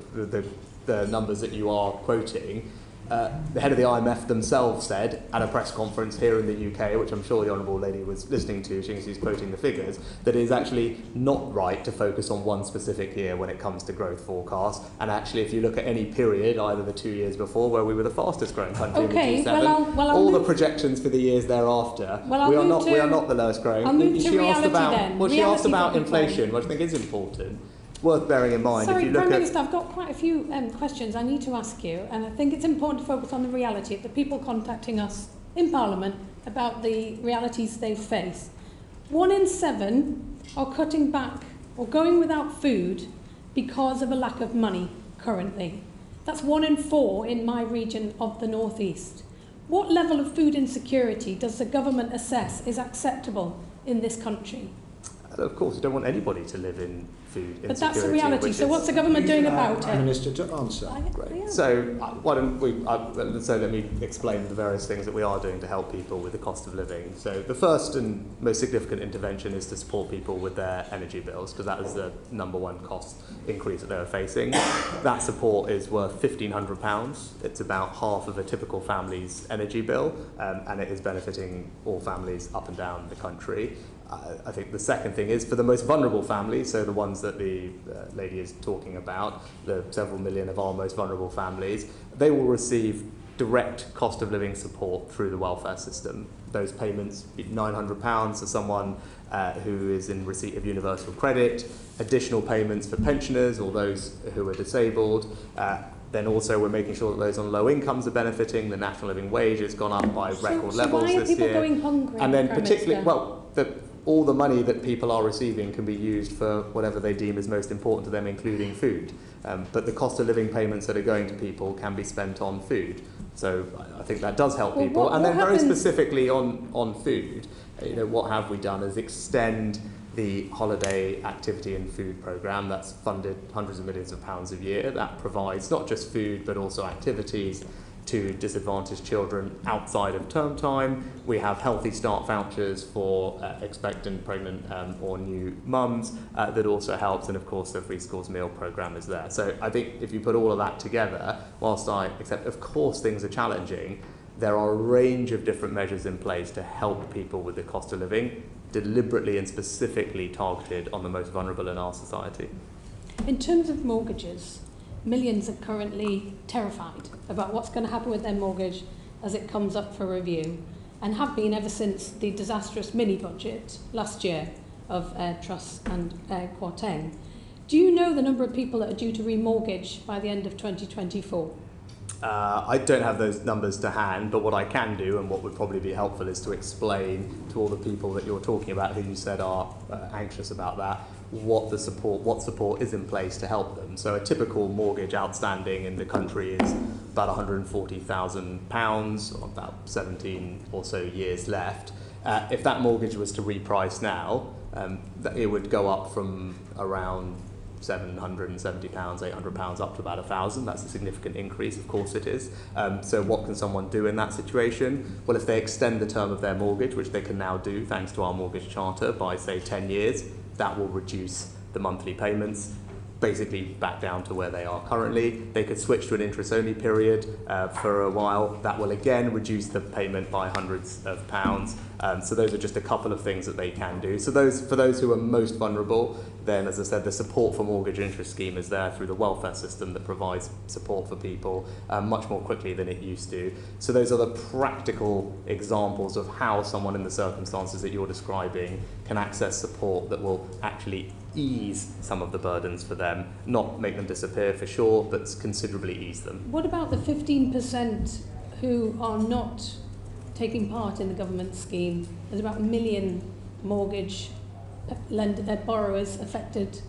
the numbers that you are quoting. The head of the IMF themselves said at a press conference here in the UK, which I'm sure the Honourable Lady was listening to, she's quoting the figures, that it is actually not right to focus on one specific year when it comes to growth forecasts. And actually, if you look at any period, either the 2 years before, where we were the fastest growing country in the G7, all the projections for the years thereafter, we are not the lowest growing. I'll move to reality then. She asked about inflation, which I think is important. Worth bearing in mind. Sorry, if you look Prime Minister, I've got quite a few questions I need to ask you, and I think it's important to focus on the reality of the people contacting us in Parliament about the realities they face. 1 in 7 are cutting back or going without food because of a lack of money currently. That's 1 in 4 in my region of the North East. What level of food insecurity does the government assess is acceptable in this country? Of course, you don't want anybody to live in food insecurity. But that's the reality. So what's the government doing about it? Prime Minister to answer. So why don't we? So let me explain the various things that we are doing to help people with the cost of living. So the first and most significant intervention is to support people with their energy bills, because that is the #1 cost increase that they are facing. That support is worth £1,500. It's about half of a typical family's energy bill, and it is benefiting all families up and down the country. I think the second thing is for the most vulnerable families, so the ones that the lady is talking about, the several million of our most vulnerable families, they will receive direct cost of living support through the welfare system. Those payments, £900 for someone who is in receipt of universal credit, additional payments for pensioners or those who are disabled. Then also we're making sure that those on low incomes are benefiting. The national living wage has gone up by record levels this year. Why are people going hungry? And then particularly, all the money that people are receiving can be used for whatever they deem is most important to them, including food. But the cost of living payments that are going to people can be spent on food. So I think that does help people. And then very specifically on food, what have we done is extend the holiday activity and food programme that's funded hundreds of millions of pounds a year. That provides not just food but also activities to disadvantaged children outside of term time. We have Healthy Start vouchers for expectant, pregnant or new mums that also helps, and of course the Free Schools Meal programme is there. So I think if you put all of that together, whilst I accept of course things are challenging, there are a range of different measures in place to help people with the cost of living, deliberately and specifically targeted on the most vulnerable in our society. In terms of mortgages, millions are currently terrified about what's going to happen with their mortgage as it comes up for review, and have been ever since the disastrous mini-budget last year of Truss and Kwarteng. Do you know the number of people that are due to remortgage by the end of 2024? I don't have those numbers to hand, but what I can do, and what would probably be helpful, is to explain to all the people that you're talking about who you said are anxious about that, what support is in place to help them. So a typical mortgage outstanding in the country is about £140,000, or about 17 or so years left. If that mortgage was to reprice now, it would go up from around £770, £800 up to about £1,000. That's a significant increase, of course it is. So what can someone do in that situation? Well, if they extend the term of their mortgage, which they can now do thanks to our mortgage charter, by say 10 years, that will reduce the monthly payments. basically back down to where they are currently. They could switch to an interest-only period for a while. That will again reduce the payment by hundreds of pounds. So those are just a couple of things that they can do. So for those who are most vulnerable, then, as I said, the support for mortgage interest scheme is there through the welfare system that provides support for people much more quickly than it used to. So those are the practical examples of how someone in the circumstances that you're describing can access support that will actually ease some of the burdens for them, not make them disappear for sure, but considerably ease them. What about the 15% who are not taking part in the government scheme? There's about 1 million mortgage borrowers affected.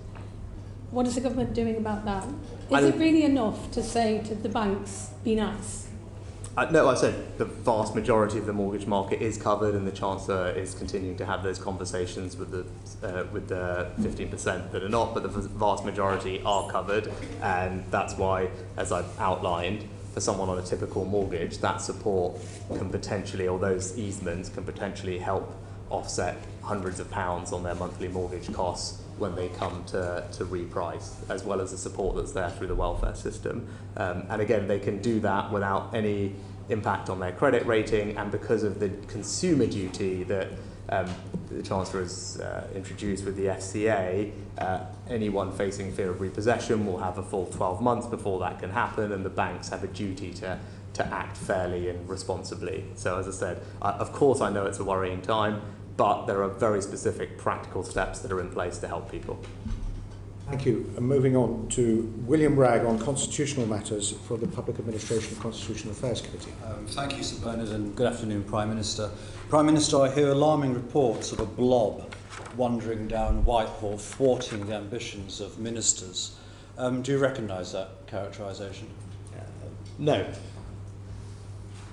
What is the government doing about that? Is it really enough to say to the banks, be nice? No, I said the vast majority of the mortgage market is covered, and the Chancellor is continuing to have those conversations with the 15% that are not, but the vast majority are covered, and that's why, as I've outlined, for someone on a typical mortgage, that support can potentially, or those easements can potentially help offset hundreds of pounds on their monthly mortgage costs when they come to reprice, as well as the support that's there through the welfare system. And again, they can do that without any impact on their credit rating, and because of the consumer duty that the Chancellor has introduced with the FCA, anyone facing fear of repossession will have a full 12 months before that can happen, and the banks have a duty to act fairly and responsibly. So as I said, of course I know it's a worrying time, but there are very specific practical steps that are in place to help people. Thank you. And moving on to William Ragg on constitutional matters for the Public Administration and Constitutional Affairs Committee. Thank you, Sir Bernard, and good afternoon, Prime Minister. Prime Minister, I hear alarming reports of a blob wandering down Whitehall, thwarting the ambitions of ministers. Do you recognise that characterisation? No.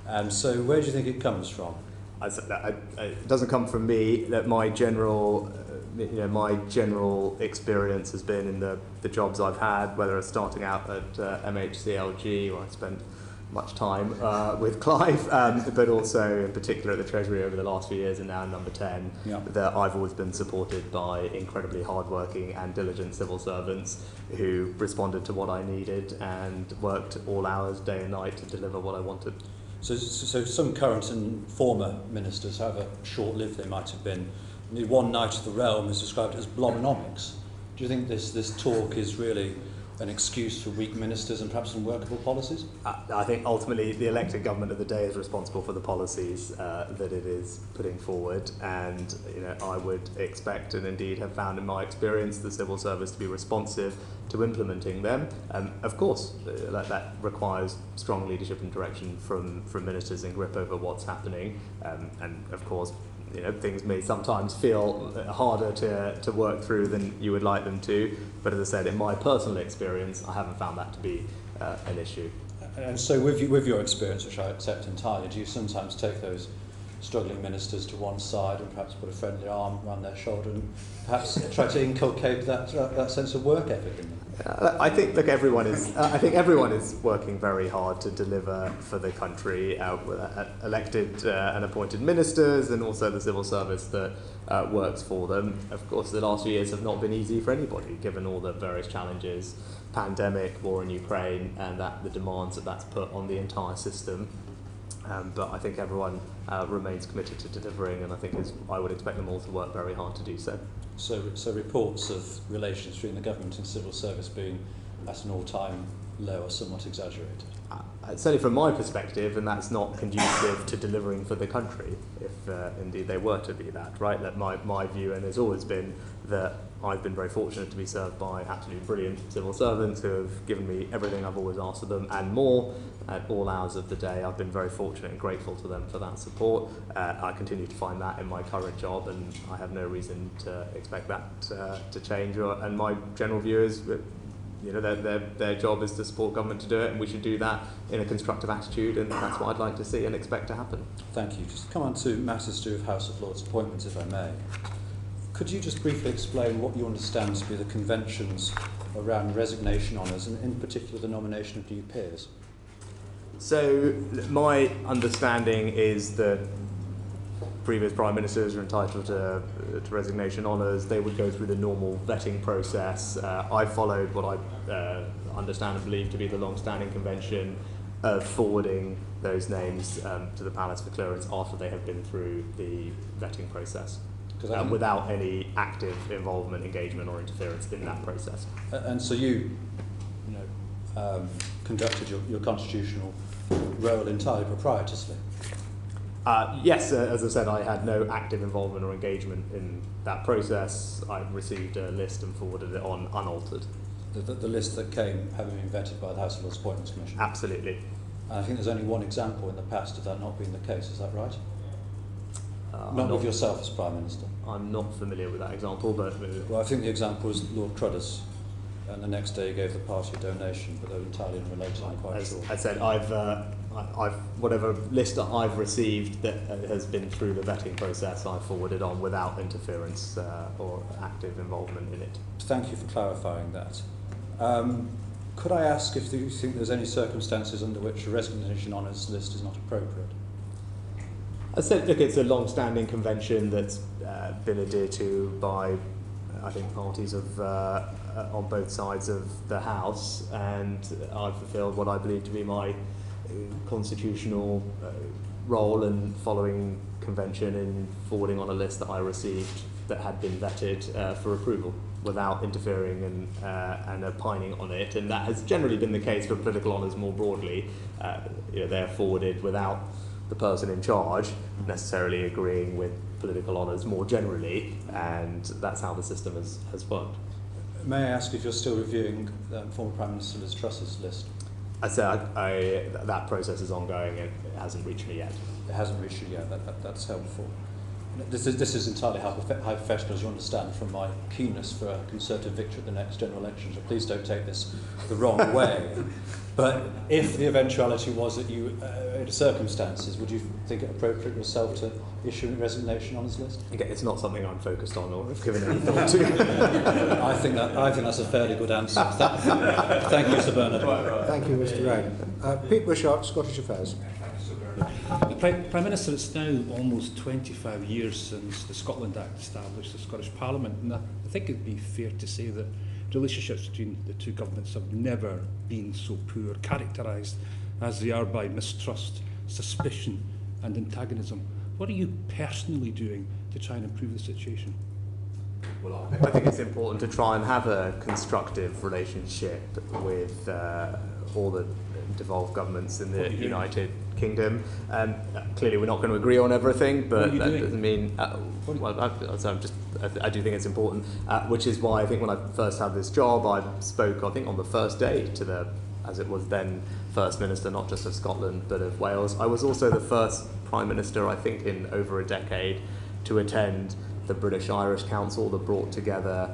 And so where do you think it comes from? It doesn't come from me. That my general experience has been in the jobs I've had, whether it's starting out at MHCLG, where I spent much time with Clive, but also in particular at the Treasury over the last few years, and now Number 10, that I've always been supported by incredibly hardworking and diligent civil servants who responded to what I needed and worked all hours, day and night, to deliver what I wanted. So some current and former ministers, however short-lived they might have been, one night of the realm is described as blobonomics. Do you think this talk is really an excuse for weak ministers and perhaps unworkable policies? I think ultimately the elected government of the day is responsible for the policies that it is putting forward, and I would expect, and indeed have found in my experience, the civil service to be responsive to implementing them. Of course, that requires strong leadership and direction from ministers in grip over what's happening, and of course things may sometimes feel harder to work through than you would like them to, but as I said, in my personal experience, I haven't found that to be an issue. And so with your experience, which I accept entirely, do you sometimes take those struggling ministers to one side and perhaps put a friendly arm around their shoulder and perhaps try to inculcate that sense of work ethic in them? I think everyone is working very hard to deliver for the country, elected and appointed ministers, and also the civil service that works for them. Of course, the last few years have not been easy for anybody, given all the various challenges, pandemic, war in Ukraine, and the demands that's put on the entire system. But I think everyone remains committed to delivering, and I would expect them all to work very hard to do so. So reports of relations between the government and civil service being at an all-time low are somewhat exaggerated? Certainly from my perspective, and that's not conducive to delivering for the country, if indeed they were to be that, right? That my view, and has always been, that I've been very fortunate to be served by absolutely brilliant civil servants who have given me everything I've always asked of them and more at all hours of the day. I've been very fortunate and grateful to them for that support. I continue to find that in my current job, and I have no reason to expect that to change. And my general view is that their job is to support government to do it, and we should do that in a constructive attitude, and that's what I'd like to see and expect to happen. Thank you. Just to come on to matters to do with House of Lords appointments, if I may. Could you just briefly explain what you understand to be the conventions around resignation honours, and in particular the nomination of new peers? So my understanding is that previous Prime Ministers are entitled to resignation honours. They would go through the normal vetting process. I followed what I understand and believe to be the long-standing convention of forwarding those names to the Palace for clearance after they have been through the vetting process, without any active involvement, engagement or interference in that process. And so you conducted your constitutional role entirely proprietorily? Yes, as I said, I had no active involvement or engagement in that process. I received a list and forwarded it on unaltered. The list that came having been vetted by the House of Lords Appointments Commission? Absolutely. And I think there's only one example in the past of that not being the case, is that right? Not with yourself as Prime Minister? I'm not familiar with that example, but... Well, I think the example was Lord Trudders, and the next day he gave the party a donation, but they were entirely unrelated, I'm quite sure. As I said, I've whatever list that I've received that has been through the vetting process, I've forwarded on without interference or active involvement in it. Thank you for clarifying that. Could I ask if you think there's any circumstances under which a resignation honours list is not appropriate? I said, look, it's a long-standing convention that's been adhered to by, I think, parties of on both sides of the House, and I've fulfilled what I believe to be my constitutional role in following convention and forwarding on a list that I received that had been vetted for approval without interfering and opining on it, and that has generally been the case for political honours more broadly. They're forwarded without the person in charge necessarily agreeing with political honours more generally, and that's how the system has worked. May I ask if you're still reviewing former Prime Minister Liz Truss's list? I said that process is ongoing and it hasn't reached me yet. It hasn't reached you yet, that's helpful. This is entirely hypothetical, as you understand, from my keenness for a Conservative victory at the next general election, so please don't take this the wrong way. But if the eventuality was that you, in circumstances, would you think it appropriate yourself to issue a resignation on his list? Again, it's not something I'm focused on or have given any thought to. I think that's a fairly good answer. Thank you, Sir Bernard. Thank you, Mr. Ryan. Pete Wishart, Scottish Affairs. Prime Minister, it's now almost 25 years since the Scotland Act established the Scottish Parliament, and I think it would be fair to say that relationships between the two governments have never been so poor, characterised as they are by mistrust, suspicion and antagonism. What are you personally doing to try and improve the situation? Well, I think it's important to try and have a constructive relationship with all the devolved governments in the United Kingdom. Clearly, we're not going to agree on everything, but that doesn't mean. I do think it's important, which is why I think when I first had this job, I spoke, I think, on the first day to the, as it was then, First Minister, not just of Scotland, but of Wales. I was also the first Prime Minister, I think, in over a decade to attend the British-Irish Council that brought together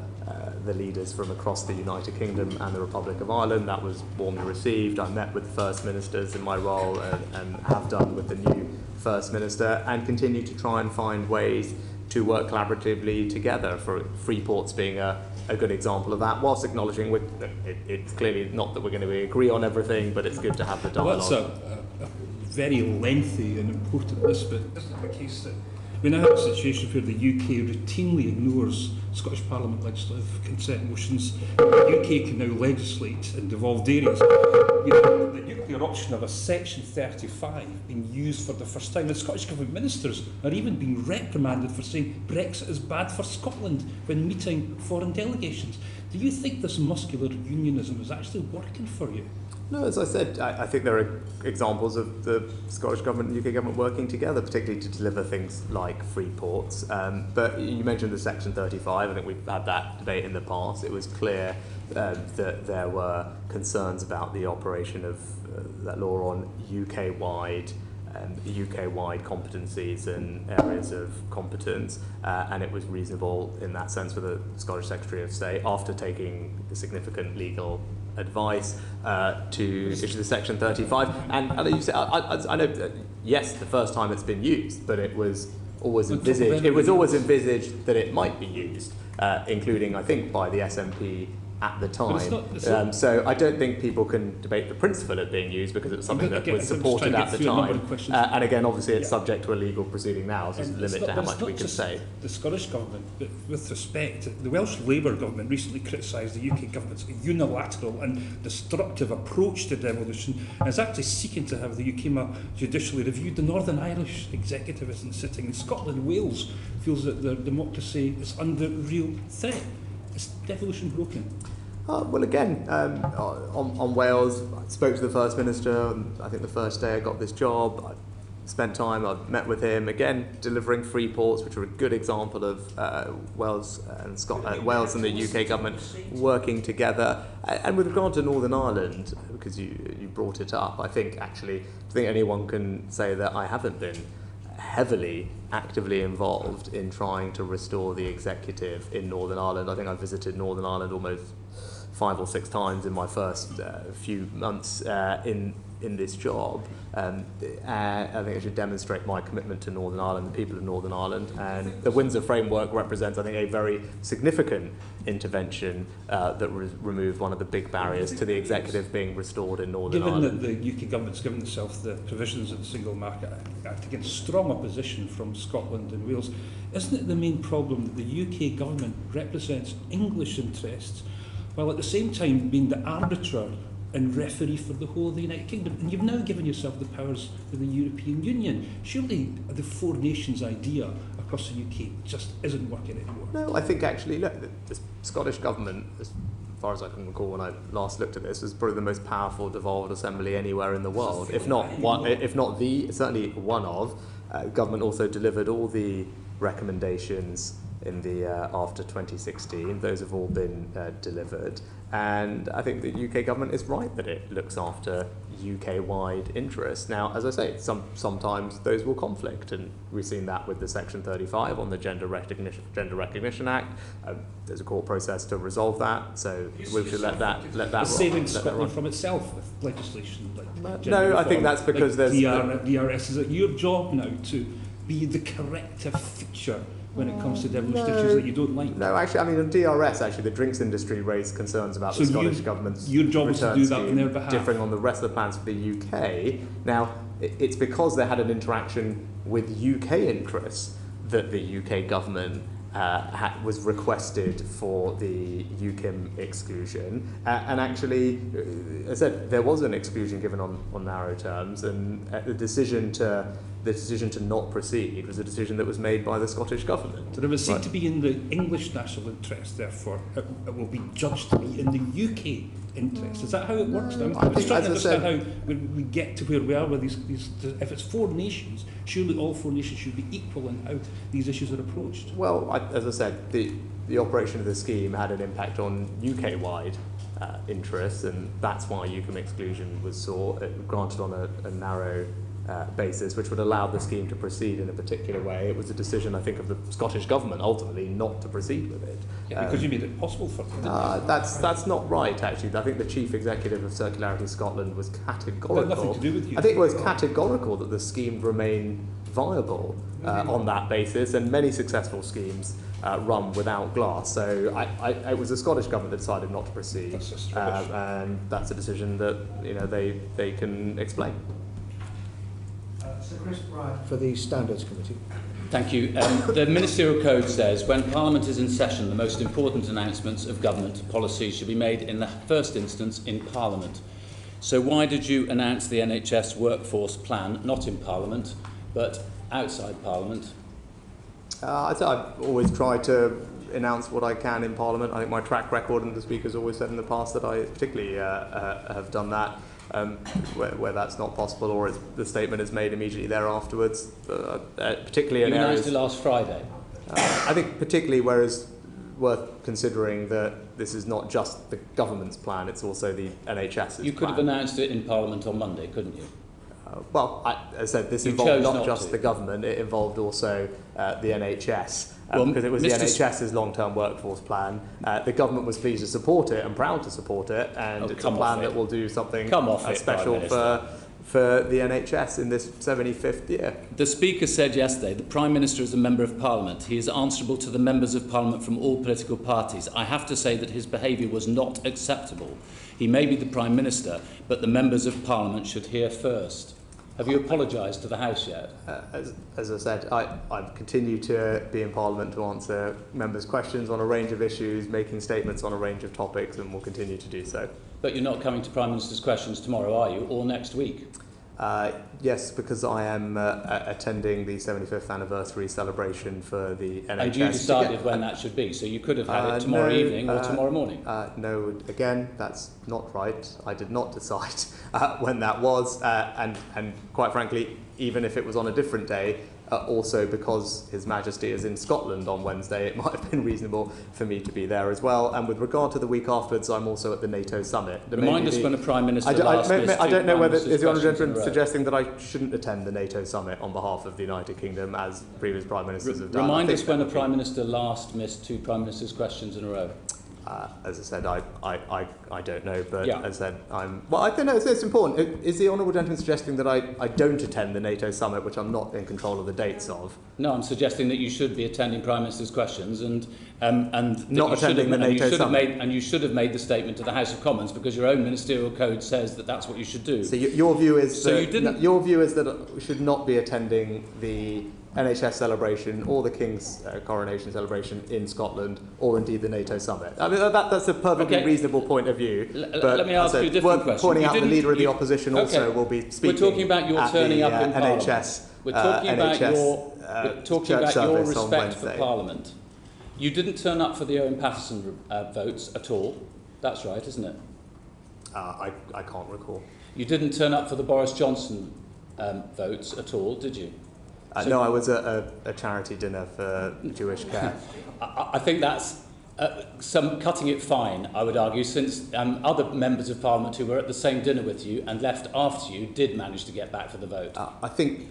the leaders from across the United Kingdom and the Republic of Ireland. That was warmly received. I met with First Ministers in my role and have done with the new First Minister, and continue to try and find ways to work collaboratively together, for Freeport's being a good example of that, whilst acknowledging it's clearly not that we're going to agree on everything, but it's good to have the dialogue. Well, that's a very lengthy and important list, but isn't it the case that we now have a situation where the UK routinely ignores Scottish Parliament legislative consent motions? The UK can now legislate in devolved areas. We have the nuclear option of a Section 35 being used for the first time. And Scottish Government ministers are even being reprimanded for saying Brexit is bad for Scotland when meeting foreign delegations. Do you think this muscular unionism is actually working for you? No, as I said, I think there are examples of the Scottish Government and UK Government working together, particularly to deliver things like free ports. But you mentioned the Section 35. I think we've had that debate in the past. It was clear that there were concerns about the operation of that law on UK-wide competencies and areas of competence, and it was reasonable in that sense for the Scottish Secretary of State, after taking significant legal advice, to issue the Section 35. And you say, I know, yes, the first time it's been used, but it was always envisaged. It was always envisaged that it might be used, including, I think, by the SNP at the But it's time. not- it's not- So I don't think people can debate the principle of being used because it was something that Again, was I'm just trying supported to at get the through a number time. of questions. And again, obviously, it's Yeah. subject to a legal proceeding now, so there's a And limit it's to how but much it's not we can just say. The Scottish Government, but with respect, the Welsh Labour Government recently criticised the UK Government's unilateral and destructive approach to devolution and is actually seeking to have the UK judicially reviewed. The Northern Irish executive isn't sitting in Scotland. Wales feels that their democracy is under real threat. Is devolution broken? Well, again, on Wales, I spoke to the First Minister, and I think the first day I got this job, I spent time, I've met with him, again, delivering free ports, which are a good example of Wales and Wales and the UK government working together. And with regard to Northern Ireland, because you brought it up, I think anyone can say that I haven't been heavily, actively involved in trying to restore the executive in Northern Ireland. I think I visited Northern Ireland almost 5 or 6 times in my first few months in this job. I think I should demonstrate my commitment to Northern Ireland, the people of Northern Ireland, and the Windsor Framework represents, I think, a very significant intervention that removed one of the big barriers to the executive being restored in Northern Ireland. Given that the UK government's given itself the provisions of the Single Market Act against strong opposition from Scotland and Wales, isn't it the main problem that the UK government represents English interests while at the same time being the arbiter and referee for the whole of the United Kingdom? And you've now given yourself the powers of the European Union. Surely the four nations idea across the UK just isn't working anymore. No, I think actually, look, the Scottish government, as far as I can recall when I last looked at this, was probably the most powerful devolved assembly anywhere in the world. If not the, certainly one of. Government also delivered all the recommendations in the after 2016. Those have all been delivered. And I think the UK government is right that it looks after UK-wide interests. Now, as I say, sometimes those will conflict, and we've seen that with the Section 35 on the Gender Recognition Act. There's a court process to resolve that, so we should let that run. Saving Scotland from itself with legislation like no, I think that's because like there's DRS. Is it your job now to be the corrective feature when it comes to devolution issues that you don't like? No, actually, I mean, on DRS, actually, the drinks industry raised concerns about the Scottish government's your job was to do that on their behalf, differing on the rest of the plans for the UK. Now, it's because they had an interaction with UK interests that the UK government was requested for the UKIM exclusion. And actually, as I said, there was an exclusion given on narrow terms, and the decision to not proceed was a decision that was made by the Scottish government. So it would seem to be in the English national interest, therefore, it will be judged to be in the UK interest. Is that how it works? I'm just trying to understand how we get to where we are with these. If it's four nations, surely all four nations should be equal in how these issues are approached. Well, as I said, the operation of the scheme had an impact on UK-wide interests, and that's why UKIM exclusion was sought, granted on a narrow basis, which would allow the scheme to proceed in a particular way. It was a decision, I think, of the Scottish government ultimately not to proceed with it. Yeah, because you made it possible for them. That's not right, actually. I think the chief executive of Circularity Scotland was categorical. It had nothing to do with you. I think it was categorical that the scheme remain viable on that basis, and many successful schemes run without glass. So it was the Scottish government that decided not to proceed, and that's a decision that they can explain. Sir Chris Bryant for the Standards Committee. Thank you. The Ministerial Code says when Parliament is in session, the most important announcements of government policy should be made in the first instance in Parliament. So why did you announce the NHS workforce plan, not in Parliament, but outside Parliament? I've always tried to announce what I can in Parliament. I think my track record, and the Speaker's always said in the past that I particularly have done that. Where that's not possible, or the statement is made immediately thereafterwards, particularly in areas. You announced it last Friday. I think particularly where it's worth considering that this is not just the government's plan; it's also the NHS's plan. You could have announced it in Parliament on Monday, couldn't you? As I said, this involved not just the government; it involved also the NHS. Because it was the NHS's long-term workforce plan. The government was pleased to support it and proud to support it, and it's a plan that will do something special for the NHS in this 75th year. The Speaker said yesterday the Prime Minister is a Member of Parliament. He is answerable to the Members of Parliament from all political parties. I have to say that his behaviour was not acceptable. He may be the Prime Minister, but the Members of Parliament should hear first. Have you apologised to the House yet? As I said, I continue to be in Parliament to answer members' questions on a range of issues, making statements on a range of topics, and will continue to do so. But you're not coming to Prime Minister's questions tomorrow, are you, or next week? Yes, because I am attending the 75th anniversary celebration for the NHS. And you decided when that should be, so you could have had it tomorrow evening or tomorrow morning. No, again, that's not right. I did not decide when that was, and quite frankly, even if it was on a different day, also because His Majesty is in Scotland on Wednesday, it might have been reasonable for me to be there as well. And with regard to the week afterwards, I'm also at the NATO summit. Remind us when a Prime Minister I don't know whether is the Honourable Gentleman suggesting that I shouldn't attend the NATO summit on behalf of the United Kingdom, as previous Prime Ministers have done. Remind us when a Prime Minister last missed 2 Prime Minister's questions in a row. As I said, I don't know, but yeah. as I said, I don't know, it's important. Is the Honourable Gentleman suggesting that I don't attend the NATO summit, which I'm not in control of the dates of? No, I'm suggesting that you should be attending Prime Minister's questions and not attending the NATO summit. And you should have made the statement to the House of Commons, because your own ministerial code says that that's what you should do. So your view is your view is that we should not be attending the NHS celebration or the King's coronation celebration in Scotland, or indeed the NATO summit. I mean, that's a perfectly reasonable point of view. But let me ask you a different question. Pointing out the Leader of the Opposition also will be speaking. We're talking about your turning up in Parliament. NHS. We're talking about your respect for Wednesday. Parliament. You didn't turn up for the Owen Paterson votes at all. That's right, isn't it? I can't recall. You didn't turn up for the Boris Johnson votes at all, did you? No, I was at a charity dinner for Jewish care. I think that's some cutting it fine, I would argue, since other members of Parliament who were at the same dinner with you and left after you did manage to get back for the vote. I think,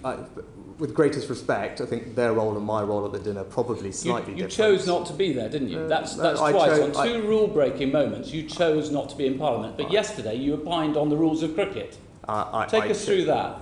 with greatest respect, I think their role and my role at the dinner probably slightly different. You chose not to be there, didn't you? That's twice. On 2 rule-breaking moments, you chose not to be in Parliament. But yesterday, you opined on the rules of cricket. Take us through that.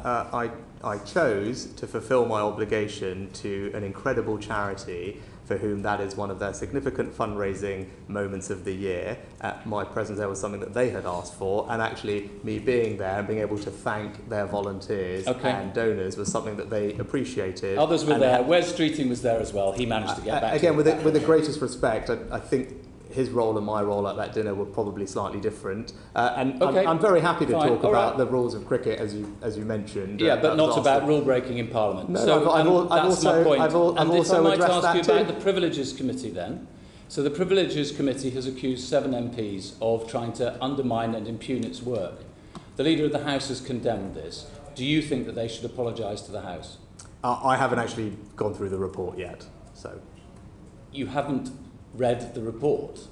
I chose to fulfil my obligation to an incredible charity for whom that is one of their significant fundraising moments of the year. My presence there was something that they had asked for, and actually me being there and being able to thank their volunteers and donors was something that they appreciated. Others were there. Wes Streeting was there as well. He managed to get back. Again, with the greatest respect, I think his role and my role at that dinner were probably slightly different. I'm very happy to talk about the rules of cricket, as you mentioned. Yeah, but not about rule breaking in Parliament. No, so that's my point. I've also I might addressed ask you that about the Privileges Committee then. So the Privileges Committee has accused 7 MPs of trying to undermine and impugn its work. The Leader of the House has condemned this. Do you think that they should apologise to the House? I haven't actually gone through the report yet, so. You haven't read the report?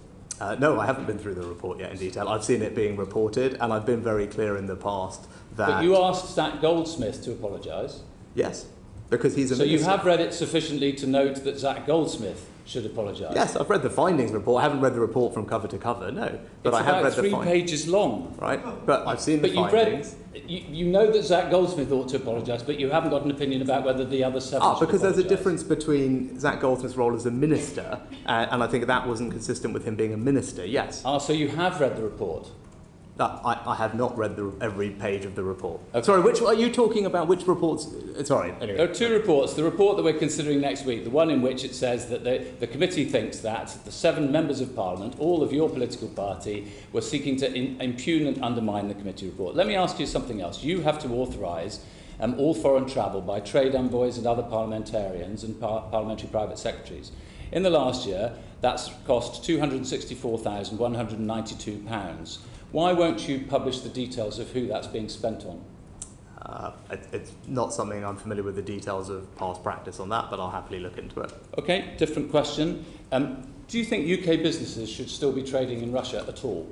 No, I haven't been through the report yet in detail. I've seen it being reported, and I've been very clear in the past that... But you asked Zach Goldsmith to apologise? Yes, because he's a minister. So you have read it sufficiently to note that Zach Goldsmith should apologise? Yes, I've read the findings report. I haven't read the report from cover to cover, no. But I have read the findings. It's about 3 pages long. Right, but I've seen the findings. You know that Zach Goldsmith ought to apologise, but you haven't got an opinion about whether the other 7 should because there's a apologise. difference between Zach Goldsmith's role as a minister, and I think that wasn't consistent with him being a minister, yes. So you have read the report? I have not read every page of the report. Okay. Sorry, which are you talking about? Which reports? Sorry. Anyway. There are 2 reports. The report that we're considering next week, the one in which it says that the committee thinks that the 7 members of Parliament, all of your political party, were seeking to impugn and undermine the committee report. Let me ask you something else. You have to authorise all foreign travel by trade envoys and other parliamentarians and parliamentary private secretaries. In the last year, that's cost £264,192. Why won't you publish the details of who that's being spent on? It's not something I'm familiar with the details of past practice on that, but I'll happily look into it. Okay, different question. Do you think UK businesses should still be trading in Russia at all?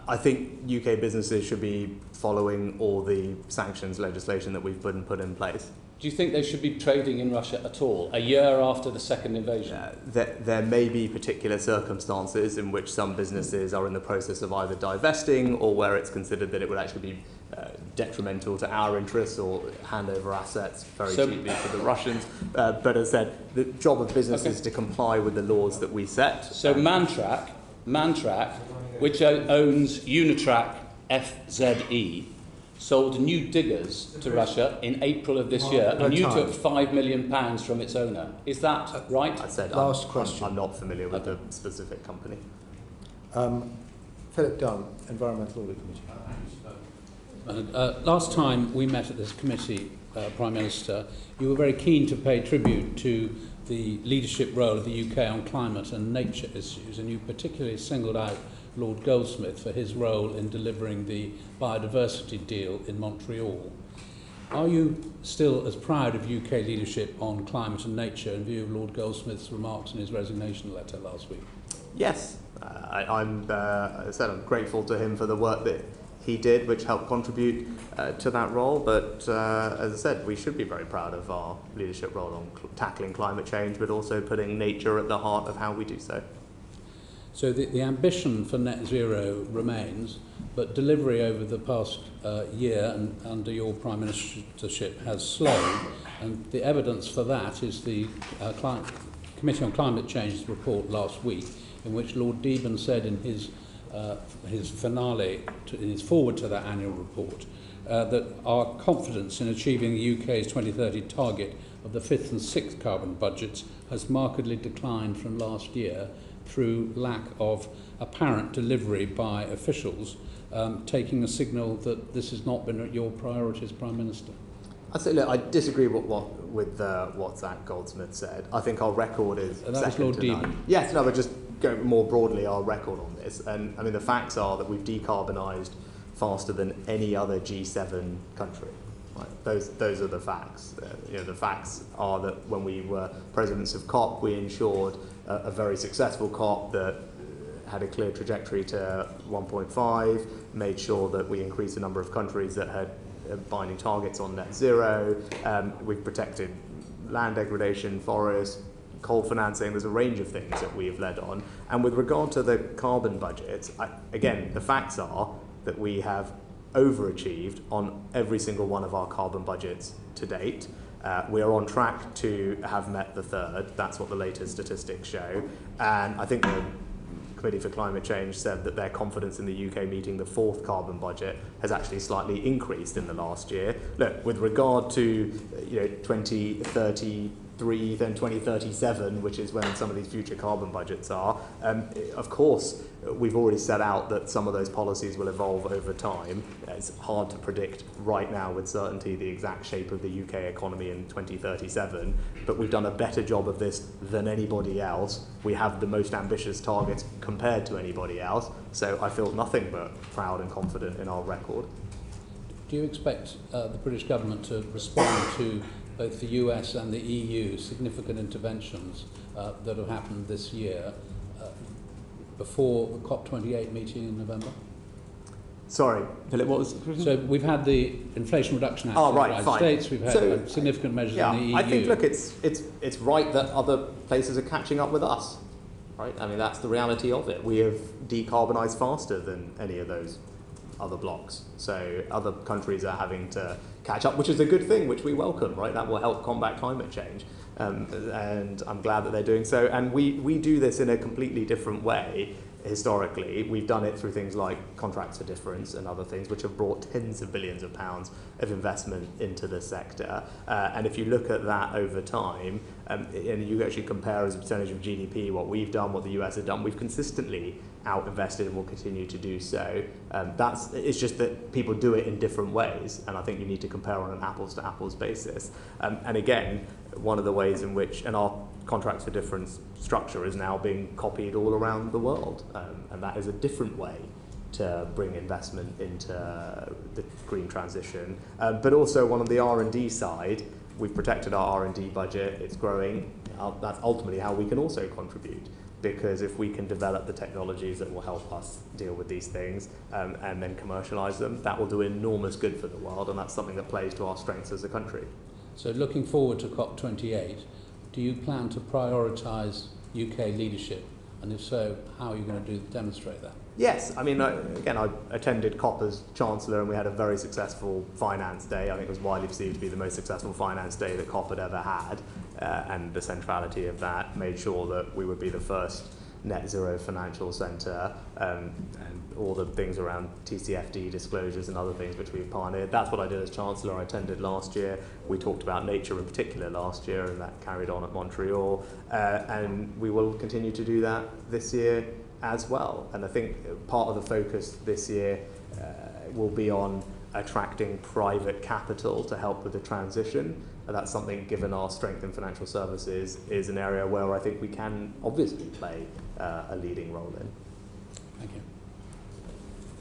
I think UK businesses should be following all the sanctions legislation that we've put in place. Do you think they should be trading in Russia at all, a year after the second invasion? There may be particular circumstances in which some businesses are in the process of either divesting or where it's considered that it would actually be detrimental to our interests or hand over assets very cheaply to the Russians. But as I said, the job of business is to comply with the laws that we set. So Mantrack, which owns Unitrack FZE, sold new diggers to Russia in April of this year, and you took £5 million from its owner. Is that right? I said Last question. I'm not familiar with the specific company. Philip Dunn, Environmental Audit Committee. Last time we met at this committee, Prime Minister, you were very keen to pay tribute to the leadership role of the UK on climate and nature issues, and you particularly singled out Lord Goldsmith for his role in delivering the biodiversity deal in Montreal. Are you still as proud of UK leadership on climate and nature in view of Lord Goldsmith's remarks in his resignation letter last week? Yes, I'm grateful to him for the work that he did, which helped contribute to that role. But as I said, we should be very proud of our leadership role on tackling climate change, but also putting nature at the heart of how we do so. So the ambition for net zero remains, but delivery over the past year and under your Prime Ministership has slowed, and the evidence for that is the Committee on Climate Change's report last week, in which Lord Deben said in his finale, in his forward to that annual report, that our confidence in achieving the UK's 2030 target of the 5th and 6th carbon budgets has markedly declined from last year through lack of apparent delivery by officials, taking a signal that this has not been your priority as Prime Minister. I'd say, look, I disagree with what Zach Goldsmith said. I think our record is second to none. Yes, no, but just go more broadly, our record on this. And I mean, the facts are that we've decarbonised faster than any other G7 country. Right? Those are the facts. The facts are that when we were presidents of COP, we ensured a very successful COP that had a clear trajectory to 1.5, made sure that we increased the number of countries that had binding targets on net zero. We've protected land degradation, forests, coal financing. There's a range of things that we've led on. And with regard to the carbon budgets, again, the facts are that we have overachieved on every single one of our carbon budgets to date. We are on track to have met the third. That's what the latest statistics show. And I think the Committee for Climate Change said that their confidence in the UK meeting the fourth carbon budget has actually slightly increased in the last year. Look, with regard to 2033, then 2037, which is when some of these future carbon budgets are, of course, we've already set out that some of those policies will evolve over time. It's hard to predict right now with certainty the exact shape of the UK economy in 2037, but we've done a better job of this than anybody else. We have the most ambitious targets compared to anybody else, so I feel nothing but proud and confident in our record. Do you expect the British government to respond to both the US and the EU significant interventions that have happened this year before the COP28 meeting in November? Sorry, Philip, what was... So we've had the Inflation Reduction Act in the United States, we've had significant measures in the EU. I think, look, it's right that other places are catching up with us, right? I mean, that's the reality of it. We have decarbonised faster than any of those other blocks. So other countries are having to catch up, which is a good thing, which we welcome, right? That will help combat climate change. And I'm glad that they're doing so. And we do this in a completely different way historically. We've done it through things like contracts for difference and other things, which have brought tens of billions of pounds of investment into the sector. And if you look at that over time, and you actually compare as a percentage of GDP what we've done, what the US have done, we've consistently out-invested and will continue to do so. It's just that people do it in different ways, and I think you need to compare on an apples-to-apples basis. And again, one of the ways in which, and our contracts for difference structure is now being copied all around the world, and that is a different way to bring investment into the green transition. But also on the R&D side, we've protected our R&D budget, it's growing. That's ultimately how we can also contribute, because if we can develop the technologies that will help us deal with these things and then commercialise them, that will do enormous good for the world, and that's something that plays to our strengths as a country. So looking forward to COP28, do you plan to prioritise UK leadership? And if so, how are you going to demonstrate that? Yes, I mean, again, I attended COP as Chancellor and we had a very successful finance day. I think it was widely perceived to be the most successful finance day that COP had ever had. And the centrality of that made sure that we would be the first net zero financial centre, and all the things around TCFD disclosures and other things which we've pioneered. That's what I did as Chancellor. I attended last year. We talked about nature in particular last year, and that carried on at Montreal. And we will continue to do that this year as well. And I think part of the focus this year will be on attracting private capital to help with the transition. And that's something, given our strength in financial services, is an area where I think we can obviously play a leading role in. Thank you.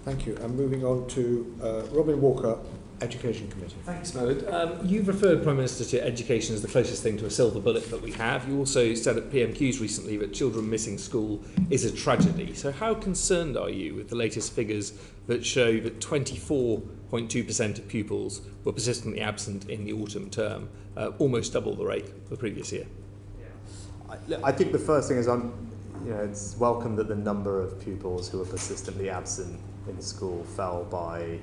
Thank you. And moving on to Robin Walker, Education Committee. Thanks, Mohammed. You've referred, Prime Minister, to education as the closest thing to a silver bullet that we have. You also said at PMQs recently that children missing school is a tragedy. So how concerned are you with the latest figures that show that 24.2% of pupils were persistently absent in the autumn term, almost double the rate of the previous year? I think the first thing is it's welcome that the number of pupils who are persistently absent in school fell by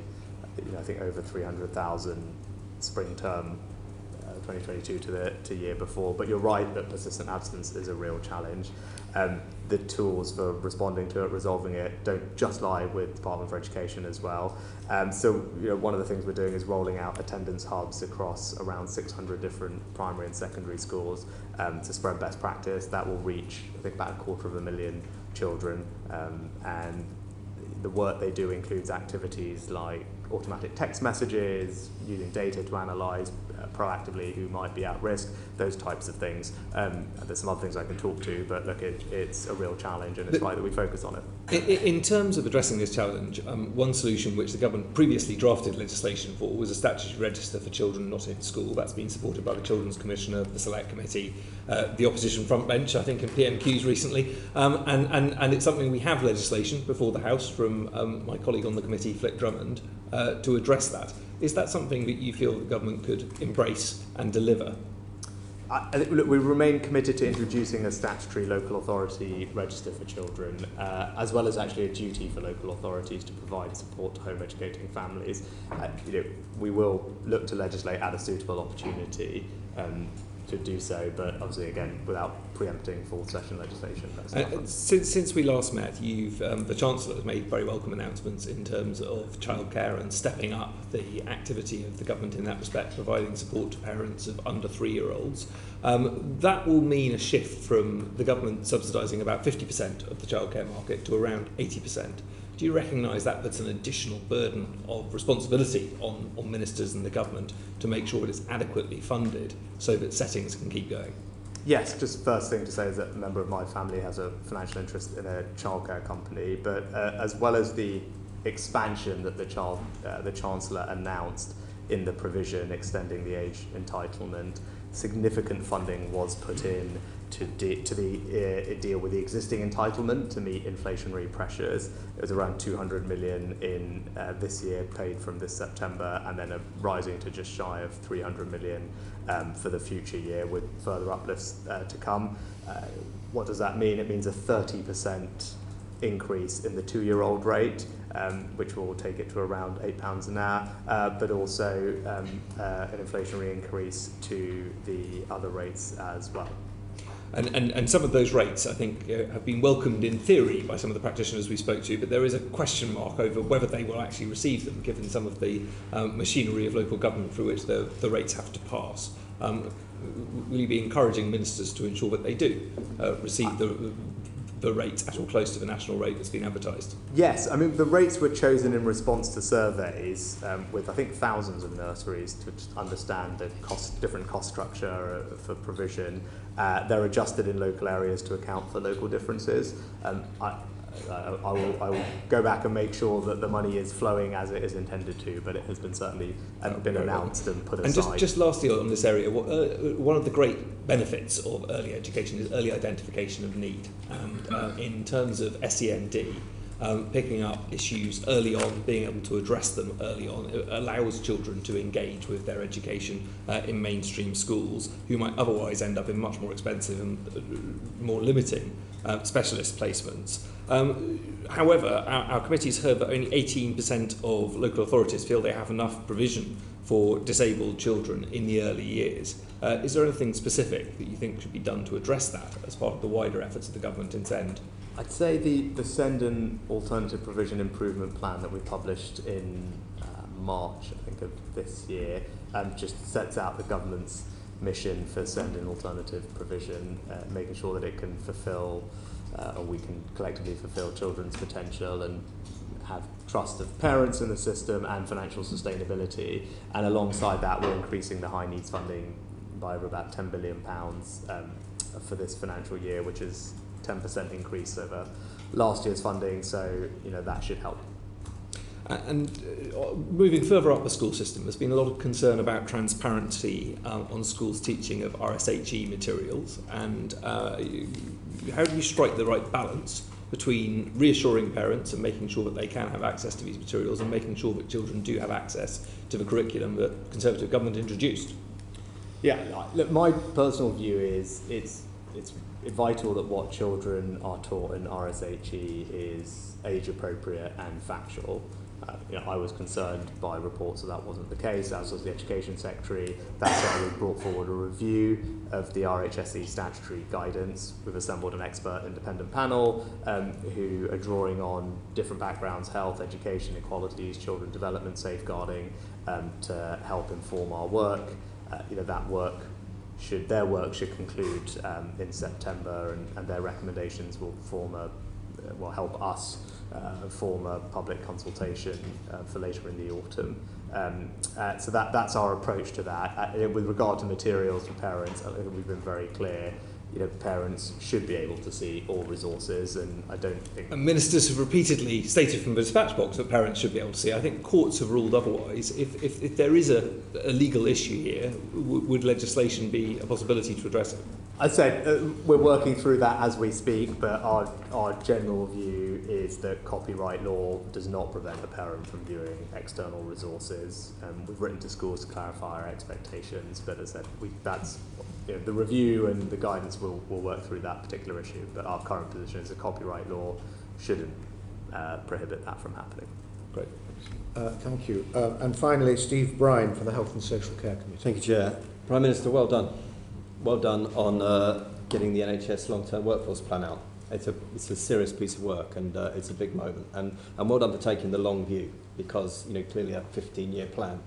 I think over 300,000 spring term 2022 to the year before. But you're right that persistent absence is a real challenge. The tools for responding to it, resolving it, don't just lie with the Department for Education as well. So one of the things we're doing is rolling out attendance hubs across around 600 different primary and secondary schools to spread best practice. That will reach, I think, about 250,000 children. And the work they do includes activities like automatic text messages, using data to analyse proactively who might be at risk, those types of things. There's some other things I can talk to, but look, it's a real challenge and it's right that we focus on it. In terms of addressing this challenge, one solution which the government previously drafted legislation for was a statutory register for children not in school. That's been supported by the Children's Commissioner, the Select Committee, the opposition front bench, I think, in PMQs recently. And it's something we have legislation before the House from my colleague on the committee, Flick Drummond, to address that. Is that something that you feel the government could embrace and deliver? Look, we remain committed to introducing a statutory local authority register for children, as well as actually a duty for local authorities to provide support to home educating families. We will look to legislate at a suitable opportunity to do so, but obviously, again, without preempting full session legislation. Since we last met, the Chancellor has made very welcome announcements in terms of childcare and stepping up the activity of the government in that respect, providing support to parents of under 3-year-olds. That will mean a shift from the government subsidising about 50% of the childcare market to around 80%. Do you recognise that that's an additional burden of responsibility on ministers and the government to make sure it is adequately funded so that settings can keep going? Yes, just first thing to say is that a member of my family has a financial interest in a childcare company, but as well as the expansion that the Chancellor announced in the provision extending the age entitlement, significant funding was put in to deal with the existing entitlement to meet inflationary pressures. It was around 200 million in this year, paid from this September, and then rising to just shy of 300 million for the future year, with further uplifts to come. What does that mean? It means a 30% increase in the 2-year-old rate, which will take it to around £8 an hour, but also an inflationary increase to the other rates as well. And some of those rates, I think, have been welcomed in theory by some of the practitioners we spoke to, but there is a question mark over whether they will actually receive them, given some of the machinery of local government through which the rates have to pass. Will you be encouraging ministers to ensure that they do receive the rate at or close to the national rate that's been advertised? Yes, I mean, the rates were chosen in response to surveys with, I think, thousands of nurseries to understand the different cost structure for provision. They're adjusted in local areas to account for local differences. I will go back and make sure that the money is flowing as it is intended to, but it has been certainly been announced and put aside. And just lastly on this area, one of the great benefits of early education is early identification of need. And in terms of SEND, picking up issues early on, being able to address them early on, it allows children to engage with their education in mainstream schools, who might otherwise end up in much more expensive and more limiting specialist placements. However, our committee's heard that only 18% of local authorities feel they have enough provision for disabled children in the early years. Is there anything specific that you think should be done to address that as part of the wider efforts of the government in SEND? I'd say the SEND and Alternative Provision Improvement Plan that we published in March, I think, of this year, just sets out the government's mission for SEND and alternative provision, making sure that it can fulfil, or we can collectively fulfil children's potential and have trust of parents in the system and financial sustainability. And alongside that, we're increasing the high needs funding by over about £10 billion for this financial year, which is 10% increase over last year's funding. So, that should help. And moving further up the school system, there's been a lot of concern about transparency on schools' teaching of RSHE materials. And how do you strike the right balance between reassuring parents and making sure that they can have access to these materials and making sure that children do have access to the curriculum that the Conservative government introduced? Yeah, look, my personal view is it's vital that what children are taught in RSHE is age appropriate and factual. I was concerned by reports that wasn't the case, as was the Education Secretary. That's why we brought forward a review of the RHSE statutory guidance. We've assembled an expert independent panel who are drawing on different backgrounds: health, education, equalities, children development, safeguarding, to help inform our work. Their work should conclude in September, and their recommendations will help us form a public consultation for later in the autumn. So that's our approach to that. With regard to materials for parents, I think we've been very clear. Parents should be able to see all resources, and I don't think... And ministers have repeatedly stated from the dispatch box that parents should be able to see. I think courts have ruled otherwise. If there is a legal issue here, would legislation be a possibility to address it? I'd say we're working through that as we speak, but our general view is that copyright law does not prevent a parent from viewing external resources. We've written to schools to clarify our expectations, but as I said, the review and the guidance will work through that particular issue, but our current position is that copyright law shouldn't prohibit that from happening. Great. Thank you. And finally, Steve Bryan for the Health and Social Care Committee. Thank you, Chair. Prime Minister, well done. Well done on getting the NHS long-term workforce plan out. It's a serious piece of work, and it's a big moment. And well done for taking the long view, because clearly a 15-year plan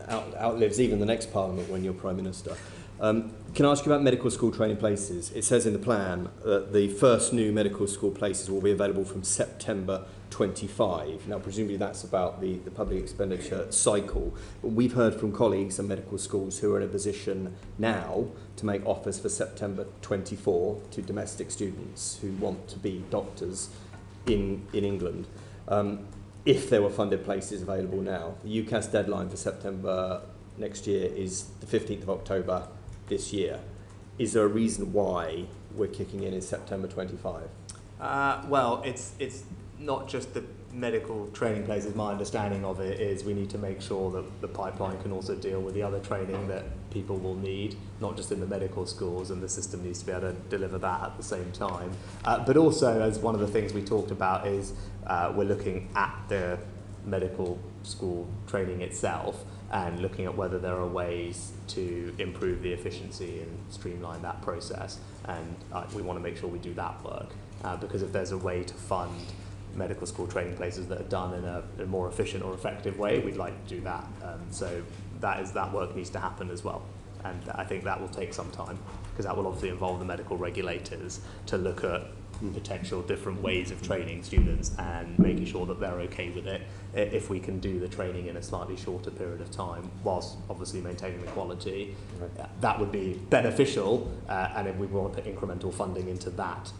outlives even the next Parliament when you're Prime Minister. Can I ask you about medical school training places? It says in the plan that the first new medical school places will be available from September 25. Now, presumably that's about the public expenditure cycle. But we've heard from colleagues in medical schools who are in a position now to make offers for September 24 to domestic students who want to be doctors in England. If there were funded places available now. The UCAS deadline for September next year is the 15th of October this year. Is there a reason why we're kicking in September 25? Well, it's not just the medical training places. My understanding of it is we need to make sure that the pipeline can also deal with the other training that people will need, not just in the medical schools, and the system needs to be able to deliver that at the same time. But also, as one of the things we talked about is we're looking at the medical school training itself and looking at whether there are ways to improve the efficiency and streamline that process. And we want to make sure we do that work, because if there's a way to fund medical school training places that are done in a more efficient or effective way, we'd like to do that. So that work needs to happen as well. And I think that will take some time, because that will obviously involve the medical regulators to look at potential different ways of training students and making sure that they're okay with it if we can do the training in a slightly shorter period of time whilst obviously maintaining the quality. That would be beneficial, and then we want to put incremental funding into that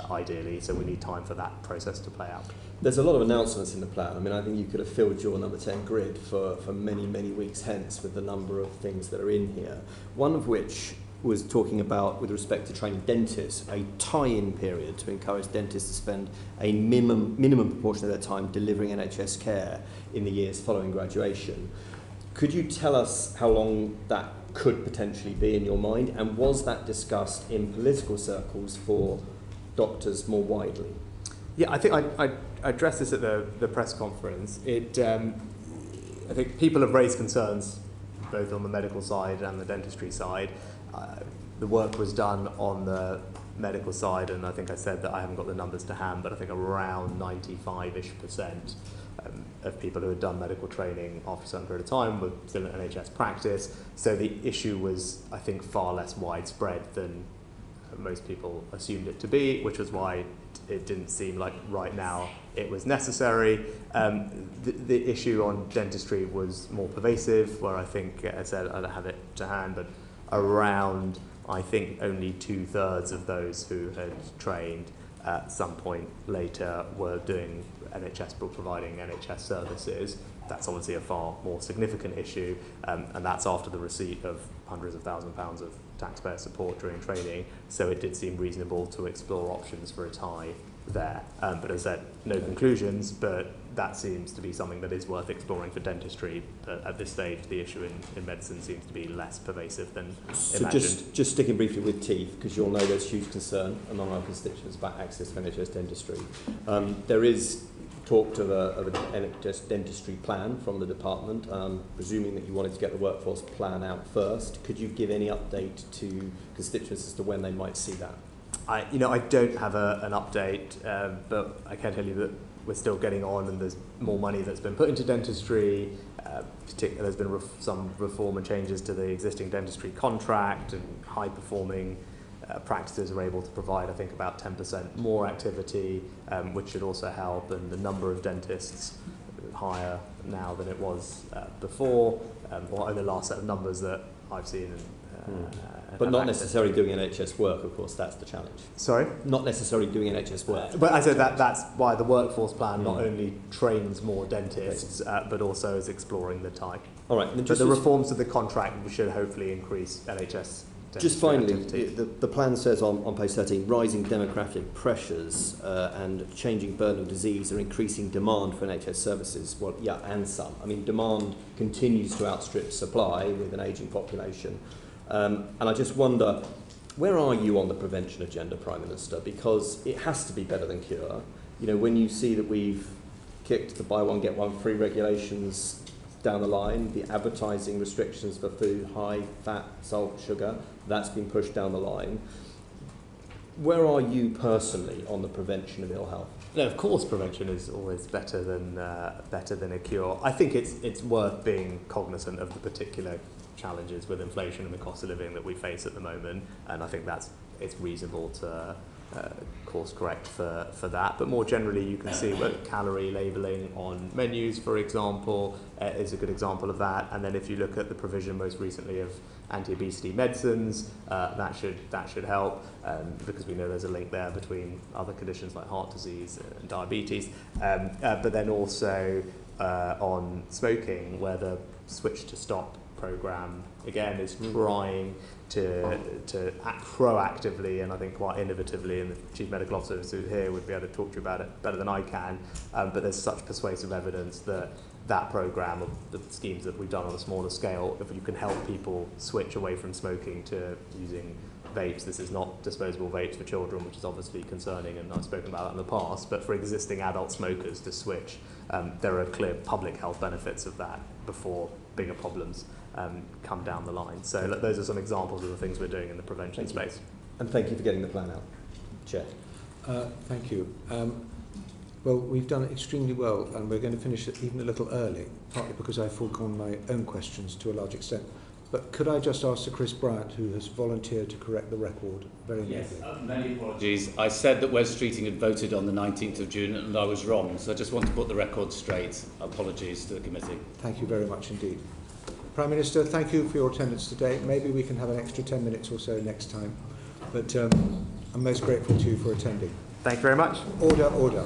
ideally, so we need time for that process to play out. There's a lot of announcements in the plan. I mean, I think you could have filled your number 10 grid for many, many weeks hence with the number of things that are in here. One of which was talking about, with respect to training dentists, a tie-in period to encourage dentists to spend a minimum proportion of their time delivering NHS care in the years following graduation. Could you tell us how long that could potentially be in your mind, and was that discussed in political circles for doctors more widely? Yeah, I think I addressed this at the press conference. I think people have raised concerns both on the medical side and the dentistry side. The work was done on the medical side, and I think I said that I haven't got the numbers to hand, but I think around 95-ish% of people who had done medical training after a certain period of time were still in NHS practice. So the issue was, I think, far less widespread than most people assumed it to be, which was why it didn't seem like right now it was necessary. The issue on dentistry was more pervasive, where I think, as I said, I don't have it to hand, but around, I think, only 2/3 of those who had trained at some point later were doing providing NHS services. That's obviously a far more significant issue, and that's after the receipt of hundreds of thousands of pounds of taxpayer support during training. So it did seem reasonable to explore options for a tie there. But as I said, no conclusions, but that seems to be something that is worth exploring for dentistry. At this stage, the issue in medicine seems to be less pervasive than imagined. So just sticking briefly with teeth, because you'll know there's huge concern among our constituents about access to NHS dentistry. There is talk of an NHS dentistry plan from the department, presuming that you wanted to get the workforce plan out first. Could you give any update to constituents as to when they might see that? I don't have an update, but I can tell you that we're still getting on, and there's more money that's been put into dentistry. There's been some reform and changes to the existing dentistry contract, and high-performing practices are able to provide, I think, about 10% more activity, which should also help, and the number of dentists higher now than it was before, or in the last set of numbers that I've seen. But not necessarily doing NHS work, of course, that's the challenge. Sorry? Not necessarily doing NHS work. But I said that's why the workforce plan not only trains more dentists, but also is exploring the type. All right. But the reforms to the contract should hopefully increase NHS. Just finally, the plan says on page 13, rising demographic pressures and changing burden of disease are increasing demand for NHS services. Well, yeah, and some. I mean, demand continues to outstrip supply with an ageing population. And I just wonder, where are you on the prevention agenda, Prime Minister? Because it has to be better than cure. You know, when you see that we've kicked the buy one, get one free regulations down the line, the advertising restrictions for food, high fat, salt, sugar, that's been pushed down the line. Where are you personally on the prevention of ill health? No, of course, prevention is always better than a cure. I think it's worth being cognizant of the particular challenges with inflation and the cost of living that we face at the moment, and I think it's reasonable to course correct for that. But more generally, you can see that calorie labelling on menus, for example, is a good example of that. And then if you look at the provision most recently of anti-obesity medicines, that should help, because we know there's a link there between other conditions like heart disease and diabetes. But then also on smoking, where the Switch to Stop programme again is trying to act proactively and I think quite innovatively, and the Chief Medical Officer who's here would be able to talk to you about it better than I can, but there's such persuasive evidence that programme, of the schemes that we've done on a smaller scale, if you can help people switch away from smoking to using vapes. This is not disposable vapes for children, which is obviously concerning, and I've spoken about that in the past, but for existing adult smokers to switch, there are clear public health benefits of that before bigger problems come down the line. So those are some examples of the things we're doing in the prevention space. And thank you for getting the plan out, Chair. Thank you. Well, we've done extremely well, and we're going to finish it even a little early, partly because I've foregone my own questions to a large extent. But could I just ask Sir Chris Bryant, who has volunteered to correct the record very neatly? Yes, many apologies. I said that Wes Streeting had voted on the 19th of June, and I was wrong, so I just want to put the record straight. Apologies to the committee. Thank you very much indeed. Prime Minister, thank you for your attendance today. Maybe we can have an extra 10 minutes or so next time. But I'm most grateful to you for attending. Thank you very much. Order, order.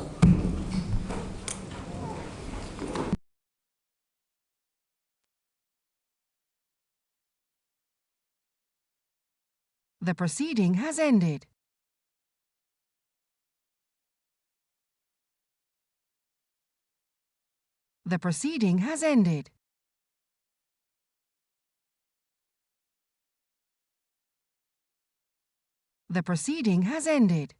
The proceeding has ended. The proceeding has ended. The proceeding has ended.